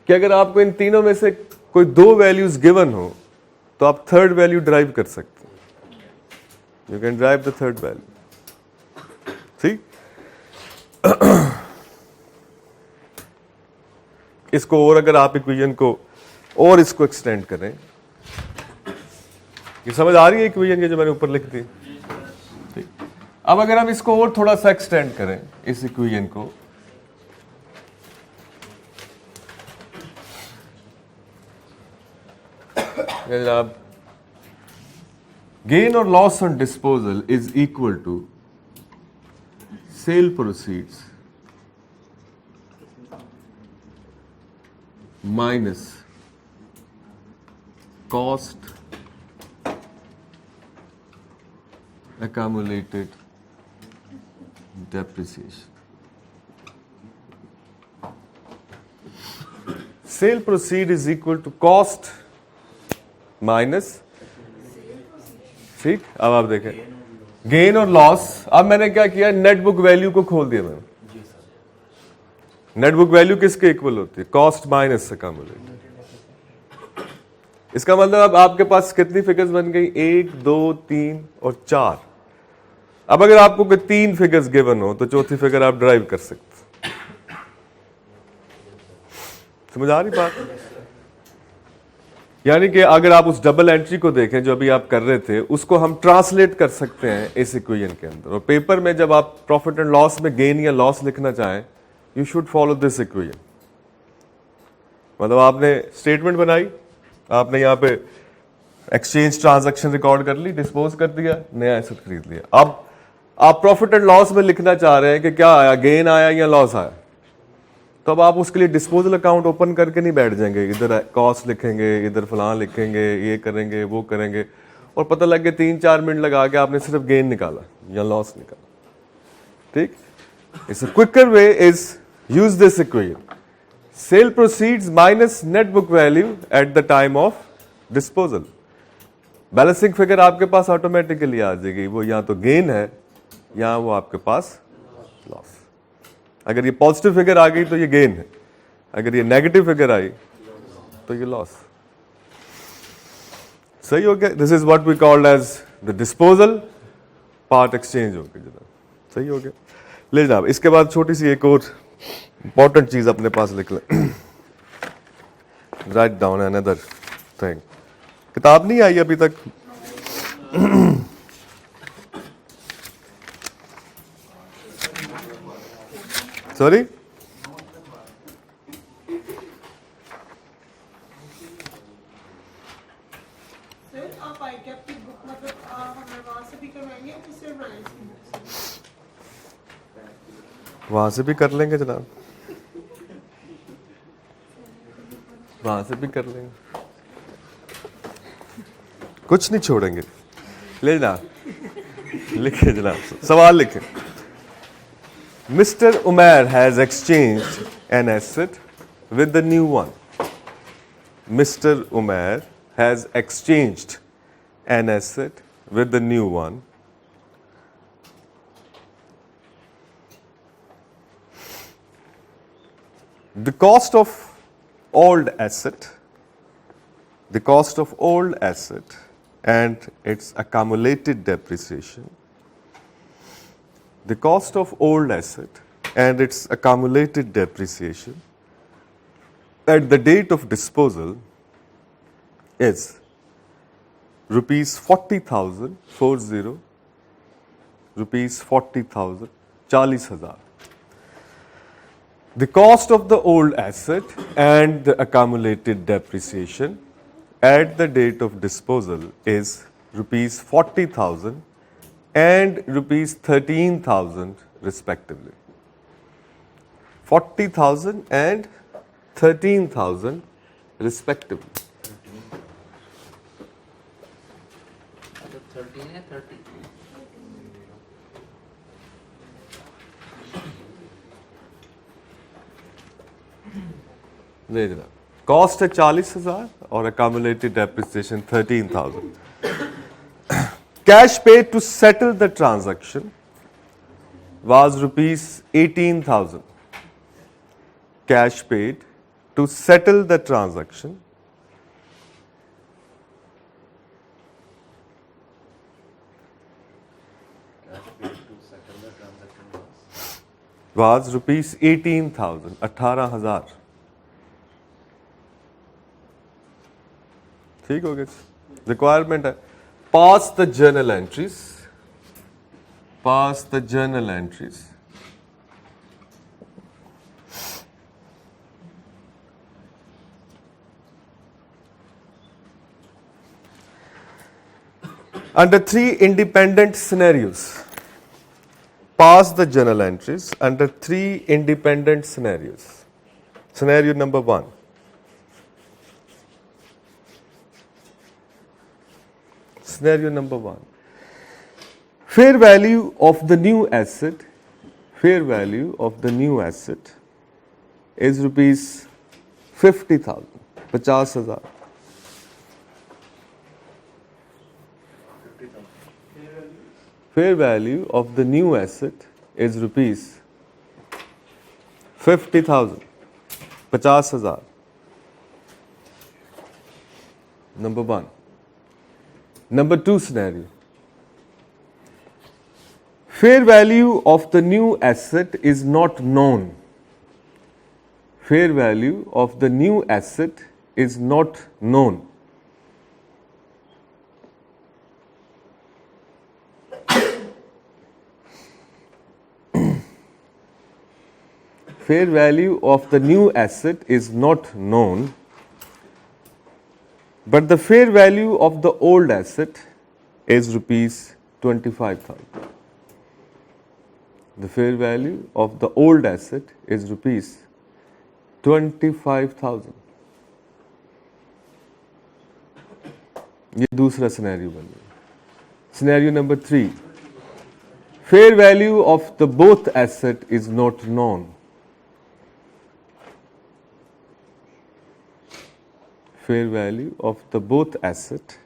कि अगर आपको इन तीनों में से कोई दो वैल्यूज गिवन हो तो आप थर्ड वैल्यू ड्राइव कर सकते हैं, you can drive the third value. ठीक, इसको और अगर आप इक्वेशन को और इसको एक्सटेंड करें, ये समझ आ रही है इक्वेशन ये जो मैंने ऊपर लिख दी। ठीक, अब अगर हम इसको और थोड़ा सा एक्सटेंड करें इस इक्वेशन को, जनाब, gain or loss on disposal is equal to sale proceeds minus cost accumulated depreciation. Sale proceed is equal to cost minus, ठीक। अब आप देखें गेन और लॉस। अब मैंने क्या किया, नेट बुक वैल्यू को खोल दिया मैंने। नेट बुक वैल्यू किसके इक्वल होती है, कॉस्ट माइनस accumulated। इसका मतलब अब आपके पास कितनी फिगर्स बन गई, 1 2 3 और 4। अब अगर आपको कोई 3 फिगर्स गिवन हो तो चौथी फिगर आप ड्राइव कर सकते। समझ आ रही बात? यानी कि अगर आप उस डबल एंट्री को देखें जो अभी आप कर रहे थे, उसको हम ट्रांसलेट कर सकते हैं इस इक्वेशन के अंदर। और पेपर में जब आप प्रॉफिट एंड लॉस में गेन या लॉस लिखना चाहें, you should follow this equation. मतलब आपने स्टेटमेंट बनाई, आपने यहाँ पे एक्सचेंज ट्रांजैक्शन रिकॉर्ड कर ली, डिस्पोज कर दिया, नया एसेट खरीद लिया। अब आप प्रॉफिट एंड लॉस में लिखना चाह रहे हैं कि क्या आया, गेन आया या लॉस आया, तो अब आप उसके लिए डिस्पोजल अकाउंट ओपन करके नहीं बैठ जाएंगे, इधर कॉस्ट लिखेंगे, इधर फलां लिखेंगे, ये करेंगे वो करेंगे, और पता लग गया 3-4 मिनट लगा के आपने सिर्फ गेन निकाला या लॉस निकाला। ठीक, it's a quicker way is use this equation, sale proceeds minus net book value at the time of disposal. Balancing figure आपके पास ऑटोमेटिकली आ जाएगी, वो या तो गेन है या वो आपके पास लॉस। अगर ये पॉजिटिव फिगर आ गई तो ये गेन है, अगर ये नेगेटिव फिगर आई तो ये लॉस। सही हो गया? This is what we called as the disposal part exchange हो गया जनाब। सही हो गया? ले जनाब, इसके बाद छोटी सी एक और इंपॉर्टेंट चीज अपने पास लिख लें, राइट डाउन अनदर थिंग। किताब नहीं आई अभी तक? सॉरी, सर आप आई कैप की बुक मतलब हमें वहाँ से भी करवाएंगे या सिर्फ रिलायंस की बुक से? वहां से भी कर लेंगे जनाब, वहां से भी कर लेंगे, कुछ नहीं छोड़ेंगे। ले जनाब, लिखे जनाब, सवाल लिखे। Mr. Umair has exchanged an asset with the new one. Mr. Umair has exchanged an asset with the new one. The cost of old asset, the cost of old asset and its accumulated depreciation, the cost of old asset and its accumulated depreciation at the date of disposal is rupees 40,000, 40, rupees 40,000, 40,000. The cost of the old asset and the accumulated depreciation at the date of disposal is rupees 40,000 and rupees 13,000 respectively. 40,000 and 13,000 respectively. 13 है 30। ले जनाब, कॉस्ट है 40,000 और accumulated depreciation 13,000. Cash paid to settle the transaction was rupees 18,000. Cash paid to settle the transaction was rupees 18,000, 18,000. ठीक हो गया? रिक्वायरमेंट है, pass the journal entries, pass the journal entries Under 3 independent scenarios, pass the journal entries under 3 independent scenarios. Scenario number 1. Scenario number 1. Fair value of the new asset, fair value of the new asset is rupees 50,000, 50,000. Fair value of the new asset is rupees 50,000, 50,000. Number 1. Number 2 scenario. Fair value of the new asset is not known. Fair value of the new asset is not known. Fair value of the new asset is not known, but the fair value of the old asset is rupees 25,000. The fair value of the old asset is rupees 25,000. ये दूसरा सिनेरियो बन गया. Scenario number 3. Fair value of the both asset is not known. Fair value of the both asset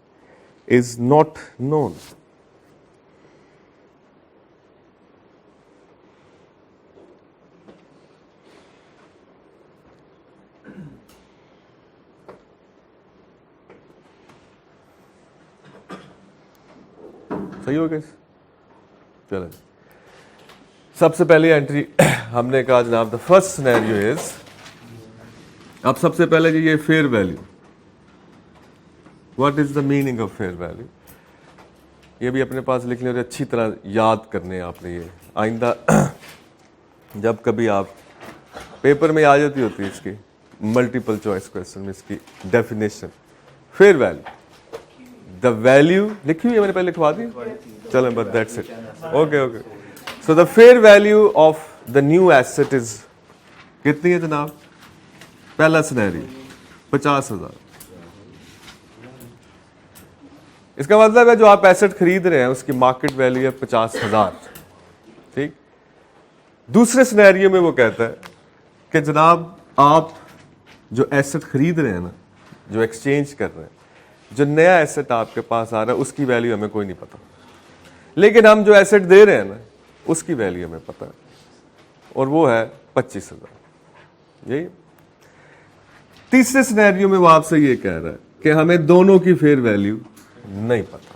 is not known. सही हो गया. चलो, सबसे पहली एंट्री हमने कहा जनाब द फर्स्ट सिनेरियो इज, अब सबसे पहले जी ये fair value. What is the meaning of fair value? ये भी अपने पास लिखने और अच्छी तरह याद करने हैं आपने. ये आइंदा जब कभी आप पेपर में आ जाती होती है इसकी मल्टीपल चॉइस क्वेश्चन में इसकी definition. Fair value, the value लिखी हुई है मैंने, पहले लिखवा दी. चलो but that's it. Okay okay. So the fair value of the new asset is कितनी है जनाब? पहला सिनेरियो 50,000. इसका मतलब है जो आप एसेट खरीद रहे हैं उसकी मार्केट वैल्यू है 50,000. ठीक. दूसरे सिनेरियो में वो कहता है कि जनाब आप जो एसेट खरीद रहे हैं ना, जो एक्सचेंज कर रहे हैं, जो नया एसेट आपके पास आ रहा है उसकी वैल्यू हमें कोई नहीं पता, लेकिन हम जो एसेट दे रहे हैं ना उसकी वैल्यू हमें पता है, और वो है 25,000. यही. तीसरे सिनेरियो में वो आपसे ये कह रहा है कि हमें दोनों की फेयर वैल्यू नहीं पता.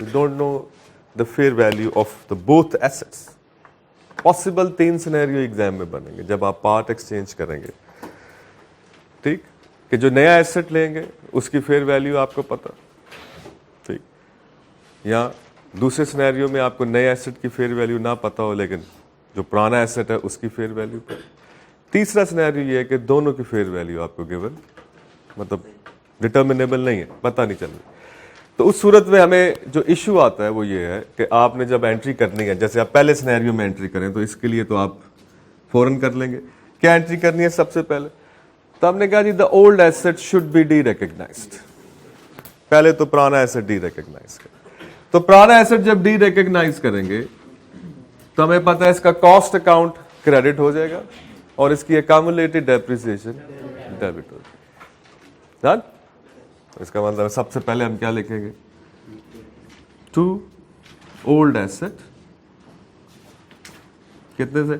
We don't know the fair value of the both assets. Possible 3 scenario exam में बनेंगे जब आप पार्ट एक्सचेंज करेंगे. ठीक, कि जो नया एसेट लेंगे उसकी फेयर वैल्यू आपको पता. ठीक. या दूसरे सिनेरियो में आपको नए एसेट की फेयर वैल्यू ना पता हो लेकिन जो पुराना एसेट है उसकी फेयर वैल्यू पता. तीसरा सिनेरियो ये है कि दोनों की फेयर वैल्यू आपको गिवन, मतलब डिटर्मिनेबल नहीं है, पता नहीं चल रही. तो उस सूरत में हमें जो इशू आता है वो ये है कि आपने जब एंट्री करनी है, जैसे आप पहले सिनेरियो में एंट्री करें तो इसके लिए तो आप फौरन कर लेंगे. क्या एंट्री करनी है सबसे पहले? तो हमने कहा जी the old asset should be derecognized. पहले तो पुराना एसेट डी रिकग्नाइज कर. तो पुराना एसेट जब डी रिकग्नाइज करेंगे तो हमें पता है इसका कॉस्ट अकाउंट क्रेडिट हो जाएगा और इसकी अकामुलेटेड डेप्रिसिएशन डेबिट हो जाएगी. इसका मतलब सबसे पहले हम क्या लिखेंगे? टू ओल्ड एसेट कितने से?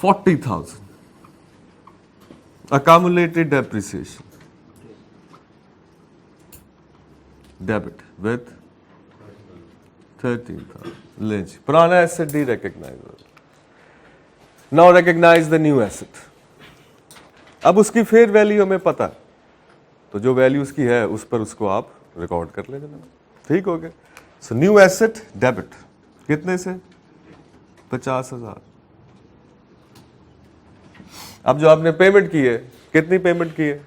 40,000. accumulated depreciation debit with 13,000. Lynch. पुराना asset derecognise. Now recognise the new asset. अब उसकी फेयर वैल्यू हमें पता है, तो जो वैल्यू उसकी है उस पर उसको आप रिकॉर्ड कर लेंगे. ठीक हो गया. सो न्यू एसेट डेबिट कितने से? 50,000. अब जो आपने पेमेंट की है, कितनी पेमेंट की है?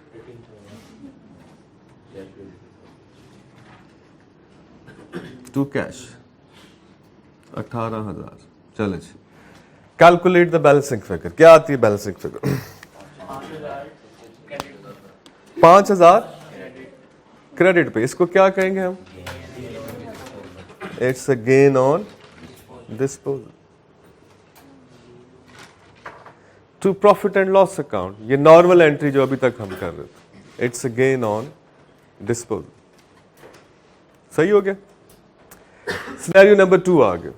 To cash 18,000। चले जी, कैलकुलेट द बैलेंसिंग फिगर। क्या आती है बैलेंसिंग फिगर? 5,000 क्रेडिट पे। इसको क्या कहेंगे हम? It's a gain on disposal. To profit and loss account, ये नॉर्मल एंट्री जो अभी तक हम कर रहे थे, it's a gain on disposal. सही हो गया। सिनेरियो नंबर 2 आ गया।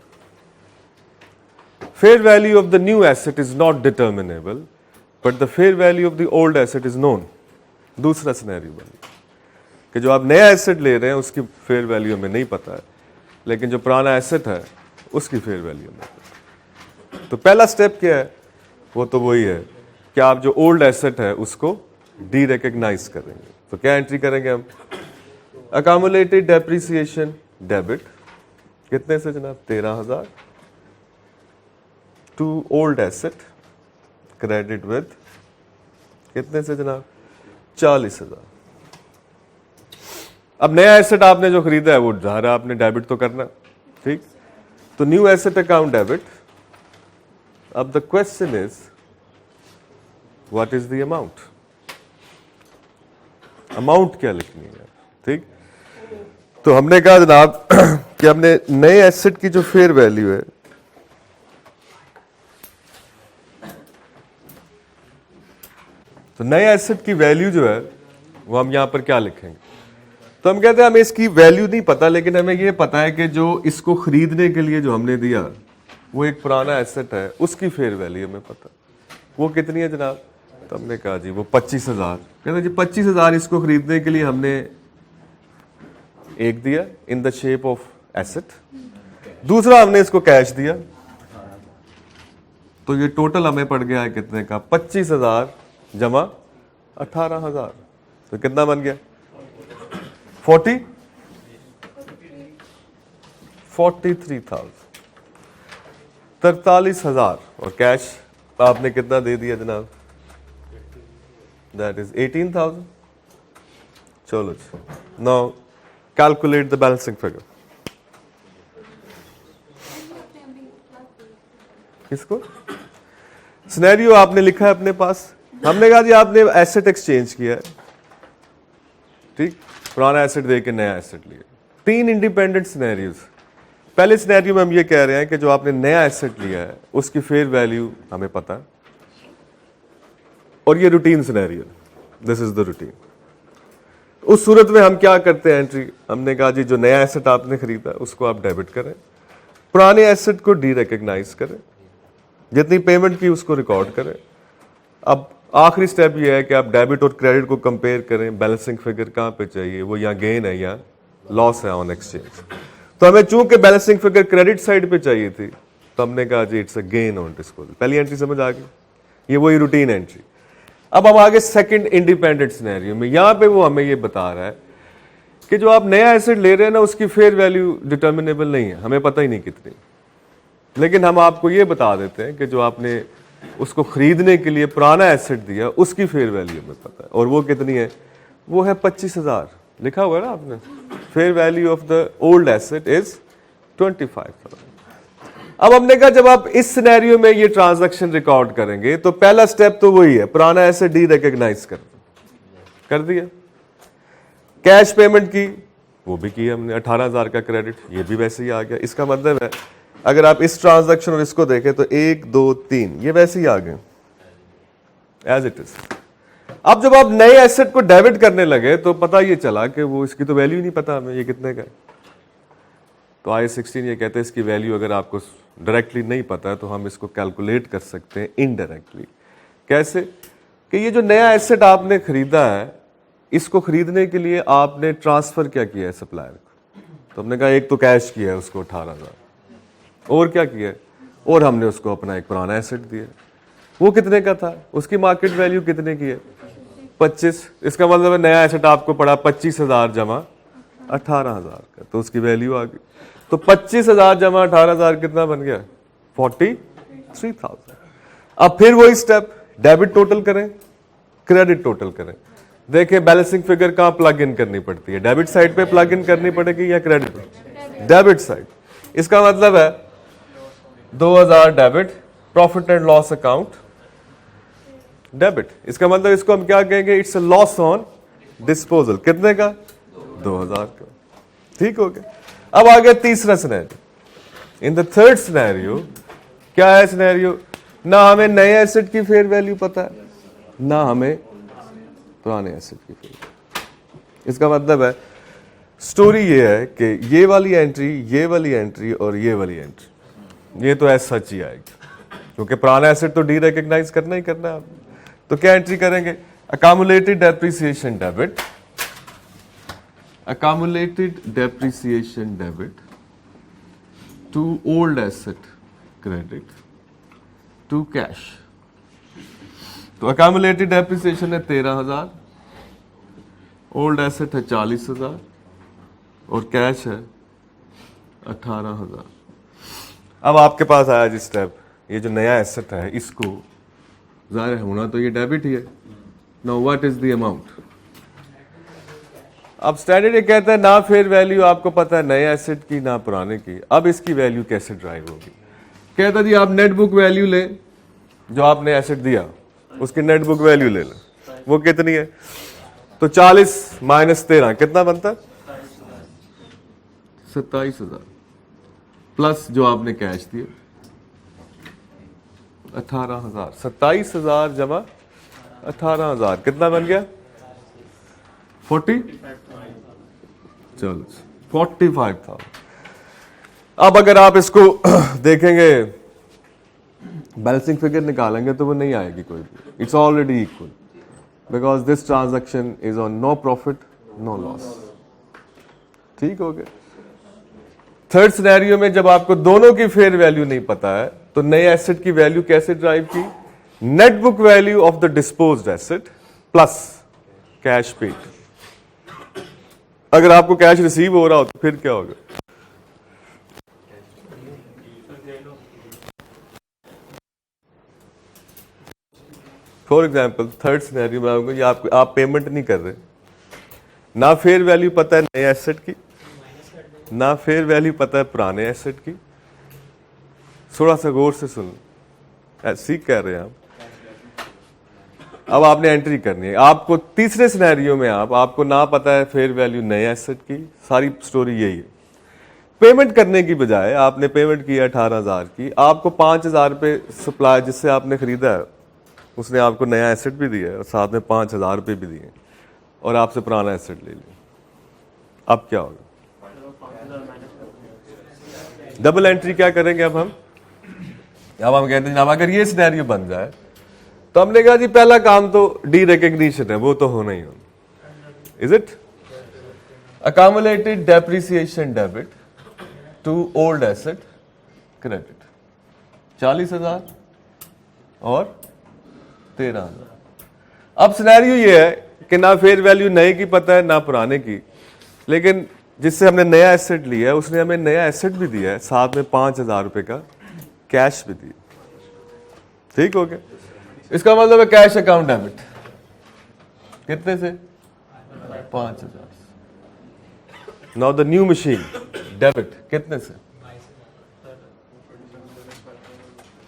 Fair value of the new asset is not determinable but the fair value of the old asset is known. दूसरा सिनेरियो बन गया कि जो आप नया एसेट ले रहे हैं उसकी फेयर वैल्यू हमें नहीं पता है, लेकिन जो पुराना एसेट है उसकी फेयर वैल्यू हमें पता है। तो पहला स्टेप क्या है? वो तो वही है कि आप जो ओल्ड एसेट है उसको डी रिकॉग्नाइज करेंगे। तो क्या एंट्री करेंगे हम? अकामुलेटेड डेप्रिसिएशन डेबिट कितने से जनाब? 13,000 to old asset credit with कितने से जनाब? 40,000। अब नया एसेट आपने जो खरीदा है वो ज़ाहिर है आपने डेबिट तो करना, ठीक? तो न्यू एसेट अकाउंट डेबिट। अब the question is what is the amount? Amount क्या लिखनी है, ठीक? तो हमने कहा जनाब कि हमने नए एसेट की जो फेयर वैल्यू है तो नए एसेट की वैल्यू जो है वो हम यहां पर क्या लिखेंगे? तो हम कहते हैं हमें इसकी वैल्यू नहीं पता, लेकिन हमें ये पता है कि जो इसको खरीदने के लिए जो हमने दिया वो एक पुराना एसेट है, उसकी फेयर वैल्यू हमें पता। वो कितनी है जनाब? तो हमने कहा जी वो 25,000। कहते जी 25,000 इसको खरीदने के लिए हमने एक दिया in the shape of asset, दूसरा हमने इसको कैश दिया। तो ये टोटल हमें पड़ गया है कितने का? 25,000 जमा 18,000। तो कितना बन गया? 43,000। 43,000। और कैश आपने कितना दे दिया जनाब? That is 18,000। चलो जी, now calculate the balancing figure. किसको? सिनेरियो आपने लिखा है अपने पास। हमने कहा जी आपने एसेट एक्सचेंज किया है, ठीक? पुराना एसेट दे के नया एसेट लिया। 3 इंडिपेंडेंट सिनेरियोज। पहले सिनेरियो में हम ये कह रहे हैं कि जो आपने नया एसेट लिया है उसकी फेयर वैल्यू हमें पता है, और ये routine scenario, this is the routine. उस सूरत में हम क्या करते हैं एंट्री? हमने कहा जी जो नया एसेट आपने खरीदा उसको आप डेबिट करें, पुराने एसेट को डी रिकॉग्नाइज करें, जितनी पेमेंट की उसको रिकॉर्ड करें। अब आखिरी स्टेप ये है कि आप डेबिट और क्रेडिट को कंपेयर करें, बैलेंसिंग फिगर कहाँ पे चाहिए, वो यहाँ गेन है या लॉस है ऑन एक्सचेंज। तो हमें चूंकि बैलेंसिंग फिगर क्रेडिट साइड पे चाहिए थी तो हमने कहा जी it's a gain on disposal. पहली एंट्री समझ आ गई? ये वही रूटीन एंट्री। अब हम आगे सेकंड इंडिपेंडेंट सिनेरियो में, यहां पे वो हमें ये बता रहा है कि जो आप नया एसेट ले रहे हैं ना उसकी फेयर वैल्यू डिटर्मिनेबल नहीं है, हमें पता ही नहीं कितनी, लेकिन हम आपको ये बता देते हैं कि जो आपने उसको खरीदने के लिए पुराना एसेट दिया उसकी फेयर वैल्यू हमें पता है, और वो कितनी है? वो है 25,000। लिखा हुआ है ना आपने? Fair value of the old asset is 25,000। अब हमने कहा जब आप इस सिनेरियो में ये ट्रांजैक्शन रिकॉर्ड करेंगे तो पहला स्टेप तो वही है, पुराना एसेट डी रिकॉग्नाइज कर दिया। कैश पेमेंट की वो भी की हमने, 18,000 का क्रेडिट, ये भी वैसे ही आ गया। इसका मतलब है अगर आप इस ट्रांजैक्शन और इसको देखें तो 1 2 3 ये वैसे ही आ गए एज इट इज। अब जब आप नए एसेट को डेबिट करने लगे तो पता ये चला कि वो इसकी तो वैल्यू नहीं पता हमें, ये कितने का है। तो IAS 16 ये कहते हैं इसकी वैल्यू अगर आपको डायरेक्टली नहीं पता है तो हम इसको कैलकुलेट कर सकते हैं इनडायरेक्टली। कैसे? कि ये जो नया एसेट आपने खरीदा है इसको खरीदने के लिए आपने ट्रांसफर क्या किया है सप्लायर को? तो हमने कहा एक तो कैश किया है उसको 18,000, और क्या किया है? और हमने उसको अपना एक पुराना एसेट दिया। वो कितने का था? उसकी मार्केट वैल्यू कितने की है? 25। इसका मतलब है नया एसेट आपको पड़ा 25,000 जमा 18,000 का, तो उसकी वैल्यू आ गई। तो 25,000 जमा 18,000 कितना बन गया? 43,000। अब फिर वही स्टेप, डेबिट टोटल करें, क्रेडिट टोटल करें। देखिए बैलेंसिंग फिगर कहां प्लग इन करनी पड़ती है? डेबिट साइड पे प्लग इन करनी पड़ेगी या क्रेडिट? Debit side. इसका मतलब है 2000 debit, profit and loss account debit. इसका मतलब इसको हम क्या कहेंगे, it's a loss on disposal. कितने का? 2000 का। ठीक हो गया। अब आ गया तीसरा scenario. In the third scenario क्या है सिनेरियो, ना हमें नए एसेट की फेयर वैल्यू पता है, ना हमें पुराने एसेट की फेयर वैल्यू। इसका मतलब है स्टोरी ये है कि ये वाली एंट्री, ये वाली एंट्री और ये वाली एंट्री ये तो एज सच ही आएगी, क्योंकि पुराना एसेट तो डी रिकॉग्नाइज करना ही करना है आप। तो क्या एंट्री करेंगे, accumulated depreciation debit, accumulated depreciation debit to old asset credit to cash। तो accumulated depreciation है 13,000, ओल्ड एसेट है 40,000 और कैश है 18,000। अब आपके पास आया जी स्टेप, ये जो नया एसेट है इसको जाहिर होना तो ये डेबिट ही है। Now what is the amount. अब स्टैंडर्ड ये कहता है ना फेयर वैल्यू आपको पता है नए एसेट की ना पुराने की। अब इसकी वैल्यू कैसे ड्राइव होगी, कहता जी आप नेट बुक वैल्यू लें, जो आपने एसेट दिया उसकी नेट बुक वैल्यू ले लें। वो कितनी है, तो 40 माइनस 13 कितना बनता है, 27,000 प्लस जो आपने कैश दिया 18,000। 27,000 जमा 18,000 कितना बन गया, 40, चलो 45,000। अब अगर आप इसको देखेंगे बैलेंसिंग फिगर निकालेंगे तो वो नहीं आएगी कोई भी, it's already equal because this transaction is on no profit no loss. ठीक हो गया। थर्ड सिनेरियो में जब आपको दोनों की फेयर वैल्यू नहीं पता है तो नए एसेट की वैल्यू कैसे ड्राइव की, net book value of the disposed asset plus cash paid. अगर आपको कैश रिसीव हो रहा हो तो फिर क्या होगा, फॉर एग्जाम्पल थर्ड सिनेरियो में आपको आप पेमेंट नहीं कर रहे, ना फेयर वैल्यू पता है नए एसेट की, ना फेयर वैल्यू पता है पुराने एसेट की। थोड़ा सा गौर से सुन, ऐसे कह रहे हैं आप। अब आपने एंट्री करनी है, आपको तीसरे सिनेरियो में आपको ना पता है फेयर वैल्यू नए एसेट की। सारी स्टोरी यही है, पेमेंट करने की बजाय आपने पेमेंट किया 18,000 की, आपको 5,000 रुपये सप्लाई जिससे आपने खरीदा है उसने आपको नया एसेट भी दिया है और साथ में 5,000 रुपये भी दिए और आपसे पुराना एसेट ले लिया। अब क्या होगा, डबल एंट्री क्या करेंगे अब हम कहते हैं अब अगर ये सिनेरियो बन जाए तो हमने कहा जी पहला काम तो डी रिकॉग्निशन है, वो तो होना ही होना। Is it accumulated depreciation debit to old asset credit 40,000 और 13,000। अब सिनेरियो ये है कि ना फेयर वैल्यू नए की पता है ना पुराने की, लेकिन जिससे हमने नया एसेट लिया है उसने हमें नया एसेट भी दिया है, साथ में 5,000 रुपए का कैश भी दिया। ठीक हो गया। इसका मतलब है कैश अकाउंट डेबिट कितने से, 5,000। Now the new machine debit कितने से,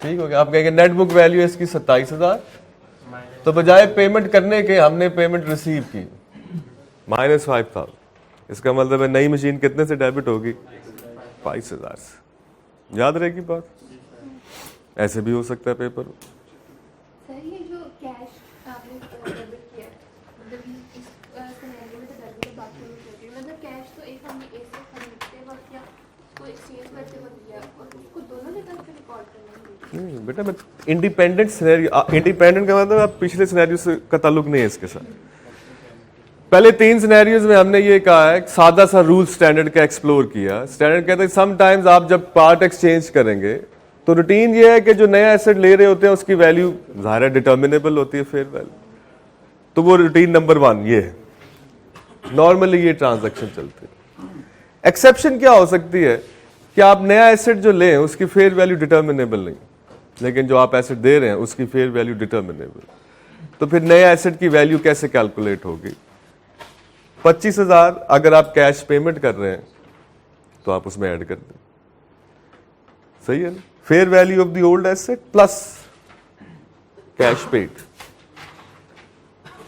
ठीक हो गया। आप कहेंगे नेट बुक वैल्यू है इसकी 27,000, तो बजाय पेमेंट करने के हमने पेमेंट रिसीव की -5,000। इसका मतलब है नई मशीन कितने से डेबिट होगी, 22,000 से। याद रहेगी बात, ऐसे भी हो सकता है पेपर। सर ये जो कैश आपने डेबिट किया, मतलब इस सिनेरियो में तो डेबिट की बात होती है, मतलब कैश तो एक हम ऐसे खरीदते वक्त या उसको एक्सचेंज करते वक्त लिया और उसको दोनों जगह पे रिकॉर्ड करना है। नहीं बेटा, मैं इंडिपेंडेंट सिनेरियो, इंडिपेंडेंट का मतलब आप पिछले सिनेरियो से का ताल्लुक नहीं है इसके साथ। पहले 3 सिनेरियोज में हमने ये कहा है, सादा सा रूल स्टैंडर्ड का एक्सप्लोर किया। स्टैंडर्ड कहते हैं समटाइम्स आप जब पार्ट एक्सचेंज करेंगे तो रूटीन ये है कि जो नया एसेट ले रहे होते हैं उसकी वैल्यू ज़ाहिर डिटर्मिनेबल होती है फेयर वैल्यू, तो वो रूटीन नंबर 1 ये है। नॉर्मली ये ट्रांजैक्शन चलती है। एक्सेप्शन क्या हो सकती है कि आप नया एसेट जो लें उसकी फेयर वैल्यू डिटर्मिनेबल नहीं, लेकिन जो आप एसेट दे रहे हैं उसकी फेयर वैल्यू डिटर्मिनेबल। तो फिर नया एसेट की वैल्यू कैसे कैलकुलेट होगी। 25,000 अगर आप कैश पेमेंट कर रहे हैं तो आप उसमें ऐड कर दें, सही है ना। Fair value of the old asset plus cash paid.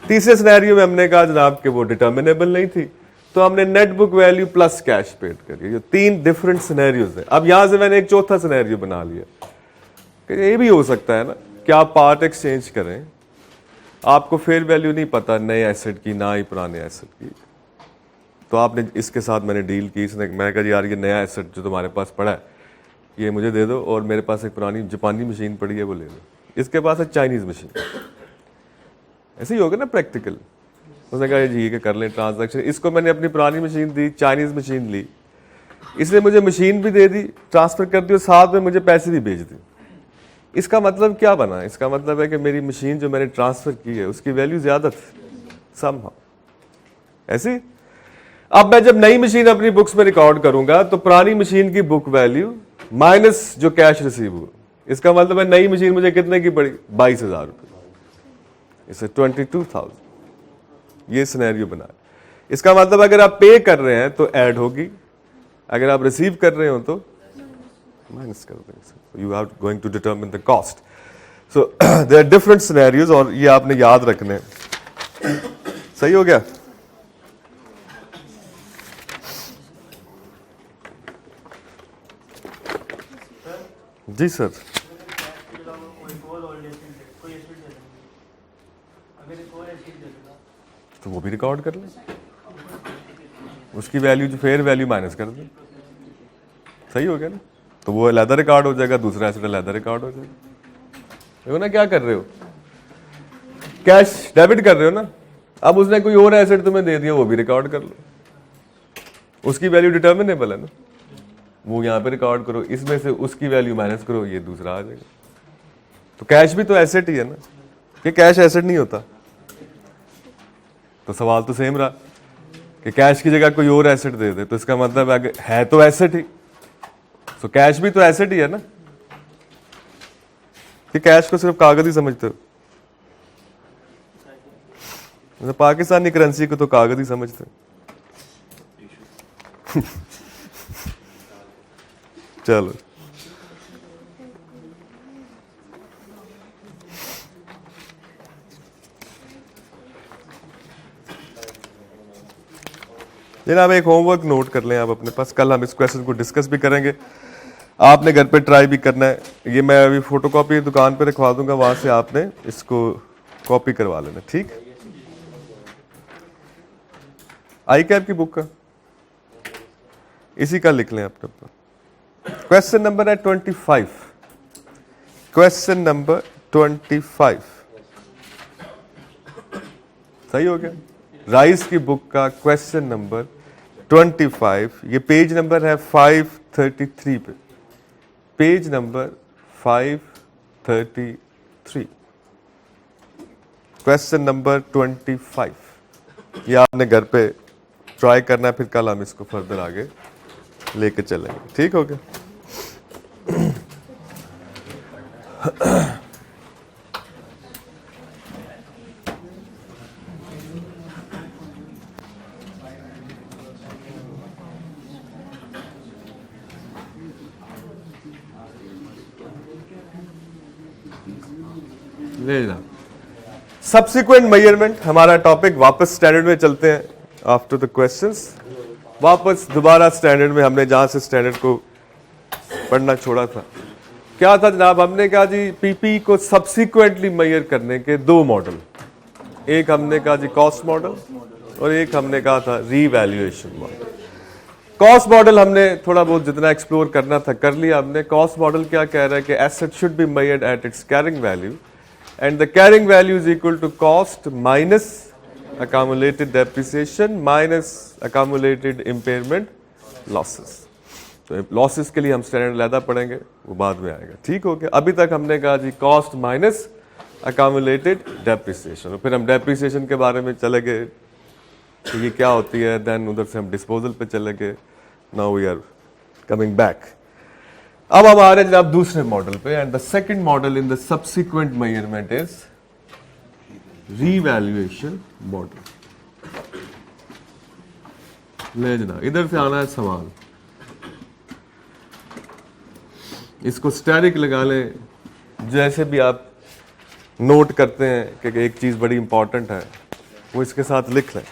तीसरे सिनेरियो में हमने कहा जनाब कि वो डिटर्मिनेबल नहीं थी, तो हमने net book value plus cash paid करी। ये 3 डिफरेंट सिनेरियोज हैं। अब यहां से मैंने एक चौथा सिनेरियो बना लिया कि ये भी हो सकता है ना कि आप पार्ट एक्सचेंज करें, आपको फेयर वैल्यू नहीं पता नए एसेट की ना ही पुराने एसेट की, तो आपने इसके साथ मैंने डील की, इसने मैं कहा यार ये नया एसेट जो तुम्हारे पास पड़ा है ये मुझे दे दो, और मेरे पास एक पुरानी जापानी मशीन पड़ी है वो ले लो, इसके पास है चाइनीज मशीन। ऐसे ही होगा ना प्रैक्टिकल। उसने कहा जी ये कर लें ट्रांजैक्शन, इसको मैंने अपनी पुरानी मशीन दी, चाइनीज मशीन ली, इसने मुझे मशीन भी दे दी, ट्रांसफर कर दी और साथ में मुझे पैसे भी भेज दी। इसका मतलब क्या बना? इसका मतलब है कि मेरी मशीन जो मैंने ट्रांसफर की है उसकी वैल्यू ज्यादा थी समहाउ। ऐसी अब मैं जब नई मशीन अपनी बुक्स में रिकॉर्ड करूंगा तो पुरानी मशीन की बुक वैल्यू माइनस जो कैश रिसीव हुआ, इसका मतलब है नई मशीन मुझे कितने की पड़ी? 22,000 रुपये, इसे 22,000। ये सिनेरियो बना। इसका मतलब अगर आप पे कर रहे हैं तो ऐड होगी, अगर आप रिसीव कर रहे हो तो माइनस कर देंगे। You are going to determine the cost. So there are different scenarios और ये आपने याद रखने। सही हो गया? जी सर। तो वो भी रिकॉर्ड कर लें, उसकी वैल्यू जो फेयर वैल्यू माइनस कर दें। सही हो गया ना? तो वो अलहदा रिकॉर्ड हो जाएगा, दूसरा एसेट अलहदा रिकॉर्ड हो जाएगा। देखो ना क्या कर रहे हो, कैश डेबिट कर रहे हो ना, अब उसने कोई और एसेट तुम्हें दे दिया वो भी रिकॉर्ड कर लो, उसकी वैल्यू डिटर्मिनेबल है ना, वो यहां पे रिकॉर्ड करो, इसमें से उसकी वैल्यू माइनस करो, ये दूसरा आ जाएगा। तो कैश भी तो एसेट ही है ना, कि कैश एसेट नहीं होता? तो सवाल तो सेम रहा कि कैश की जगह कोई और एसेट दे दे, तो इसका मतलब है तो एसेट ही, तो कैश भी तो एसेट ही है ना, कि कैश को सिर्फ कागज ही समझते हो? तो पाकिस्तानी करेंसी को तो कागज ही समझते हो। चलो जनाब एक होमवर्क नोट कर लें आप अपने पास, कल हम इस क्वेश्चन को डिस्कस भी करेंगे, आपने घर पे ट्राई भी करना है। ये मैं अभी फोटोकॉपी दुकान पे रखवा दूंगा, वहां से आपने इसको कॉपी करवा लेना, ठीक? आई कैप की बुक का इसी का लिख लें अपने ऊपर। क्वेश्चन नंबर है 25। क्वेश्चन नंबर 25 सही हो गया? राइस की बुक का क्वेश्चन नंबर 25, ये पेज नंबर है 533 पे, पेज नंबर 533, क्वेश्चन नंबर 25। ये आपने घर पे ट्राई करना है, फिर कल हम इसको फर्दर आगे लेके चलेंगे, ठीक हो गया? ले जा सब्सिक्वेंट मेजरमेंट हमारा टॉपिक। वापस स्टैंडर्ड में चलते हैं आफ्टर द क्वेश्चंस। वापस दोबारा स्टैंडर्ड में, हमने जहां से स्टैंडर्ड को पढ़ना छोड़ा था क्या था जनाब? हमने कहा जी पीपी को सब्सिक्वेंटली मेजर करने के 2 मॉडल, एक हमने कहा जी कॉस्ट मॉडल और एक हमने कहा था रीवैल्यूएशन मॉडल। कॉस्ट मॉडल हमने थोड़ा बहुत जितना एक्सप्लोर करना था कर लिया हमने। कॉस्ट मॉडल क्या कह रहा है कि asset should be measured at its carrying value and the carrying value is equal to cost minus accumulated depreciation minus accumulated impairment losses। तो लॉसेस के लिए हम स्टैंडर्ड अलग पढ़ेंगे, वो बाद में आएगा, ठीक हो गया? अभी तक हमने कहा जी कॉस्ट माइनस accumulated depreciation, और फिर हम डेप्रिसिएशन के बारे में चले गए कि ये क्या होती है, देन उधर से हम डिस्पोजल पे चले गए। Now we are coming back. अब हम आ रहे हैं जनाब दूसरे मॉडल पे, and the second model in the subsequent measurement is revaluation model. ले जनाब इधर से आना है सवाल। इसको स्टैरिक लगा लें, जैसे भी आप नोट करते हैं कि एक चीज़ बड़ी इंपॉर्टेंट है वो इसके साथ लिख लें।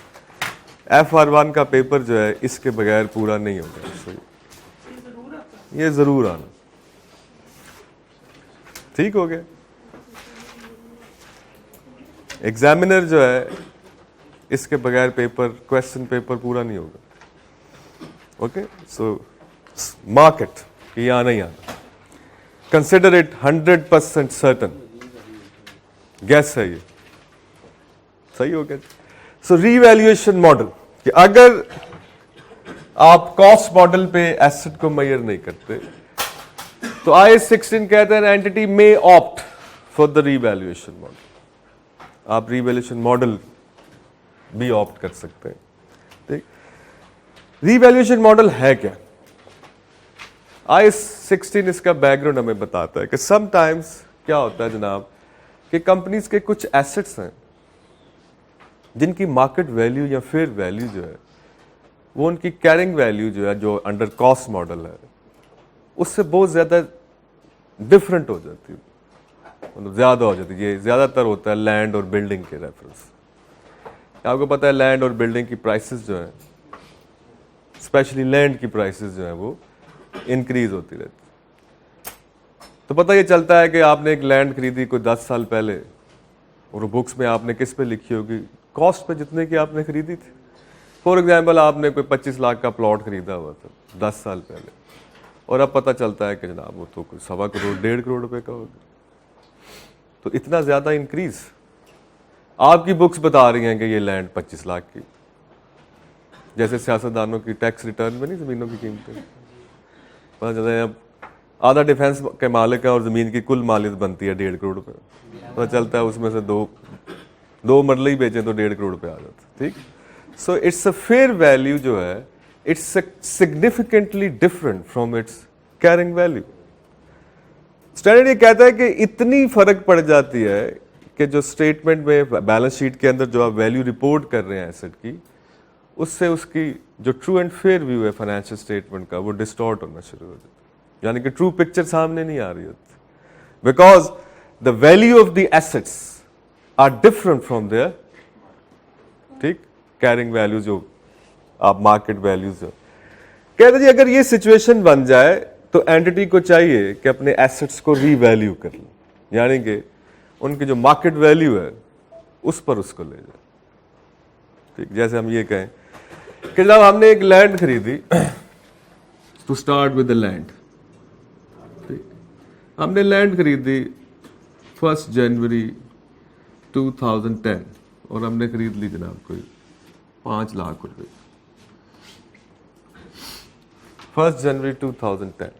FR1 का पेपर जो है इसके बगैर पूरा नहीं होगा, ये ज़रूर आना। ठीक हो गया। एग्जामिनर जो है इसके बगैर पेपर, क्वेश्चन पेपर पूरा नहीं होगा। ओके, सो मार्केट कि यहाँ नहीं आना। कंसिडर इट 100% सर्टन, गैस है ये, सही हो गया। सो रीवैल्यूएशन मॉडल कि अगर आप कॉस्ट मॉडल पे एसेट को मेजर नहीं करते तो IAS 16 कहते हैं entity may opt for the revaluation model. आप रीवैल्यूएशन मॉडल भी ऑप्ट कर सकते हैं। ठीक, रीवैल्यूएशन मॉडल है क्या? IAS 16 इसका बैकग्राउंड हमें बताता है कि समटाइम्स क्या होता है जनाब कि कंपनीज के कुछ एसेट्स हैं जिनकी मार्केट वैल्यू या फेयर वैल्यू जो है वो उनकी कैरिंग वैल्यू जो है, जो अंडर कॉस्ट मॉडल है, उससे बहुत ज़्यादा डिफरेंट हो जाती है, मतलब ज़्यादा हो जाती है। ये ज़्यादातर होता है लैंड और बिल्डिंग के रेफरेंस। आपको पता है लैंड और बिल्डिंग की प्राइसेस जो हैं, स्पेशली लैंड की प्राइसेस जो हैं वो इंक्रीज होती रहती है। तो पता ये चलता है कि आपने एक लैंड खरीदी कोई 10 साल पहले और बुक्स में आपने किस पे लिखी होगी, कॉस्ट पे जितने की आपने खरीदी थी। फॉर एग्जाम्पल आपने कोई 25 लाख का प्लॉट खरीदा हुआ था 10 साल पहले, और अब पता चलता है कि जनाब वो तो कोई 1.25 करोड़ 1.5 करोड़ रुपए का होगा। तो इतना ज़्यादा इंक्रीज आपकी बुक्स बता रही हैं कि ये लैंड 25 लाख की, जैसे सियासतदानों की टैक्स रिटर्न में नहीं ज़मीनों की कीमतें पता चलता है। अब आधा डिफेंस के मालिक है और ज़मीन की कुल मालियत बनती है 1.5 करोड़ रुपये, पता चलता है उसमें से दो मरले ही बेचें तो 1.5 करोड़ रुपये आ जाते। ठीक, so it's a fair value जो है it's significantly different from its carrying value. Standard ये कहता है कि इतनी फर्क पड़ जाती है कि जो स्टेटमेंट में बैलेंस शीट के अंदर जो आप वैल्यू रिपोर्ट कर रहे हैं एसेट की, उससे उसकी जो ट्रू एंड फेयर व्यू है फाइनेंशियल स्टेटमेंट का वो डिस्टॉर्ट होना शुरू हो जाता है, यानी कि ट्रू पिक्चर सामने नहीं आ रही होती, because the value of the assets are different from there, ठीक, कैरिंग वैल्यू जो आप मार्केट वैल्यूज जो कहते जी। अगर ये सिचुएशन बन जाए तो एंटिटी को चाहिए कि अपने एसेट्स को रीवैल्यू कर लें, यानी कि उनकी जो मार्केट वैल्यू है उस पर उसको ले जाए। ठीक, जैसे हम ये कहें कि जब हमने एक लैंड खरीदी, to start with the land, ठीक, हमने लैंड खरीदी 1 जनवरी 2010 और हमने खरीद ली जनाब कोई 5 लाख रुपए। 1 जनवरी 2010,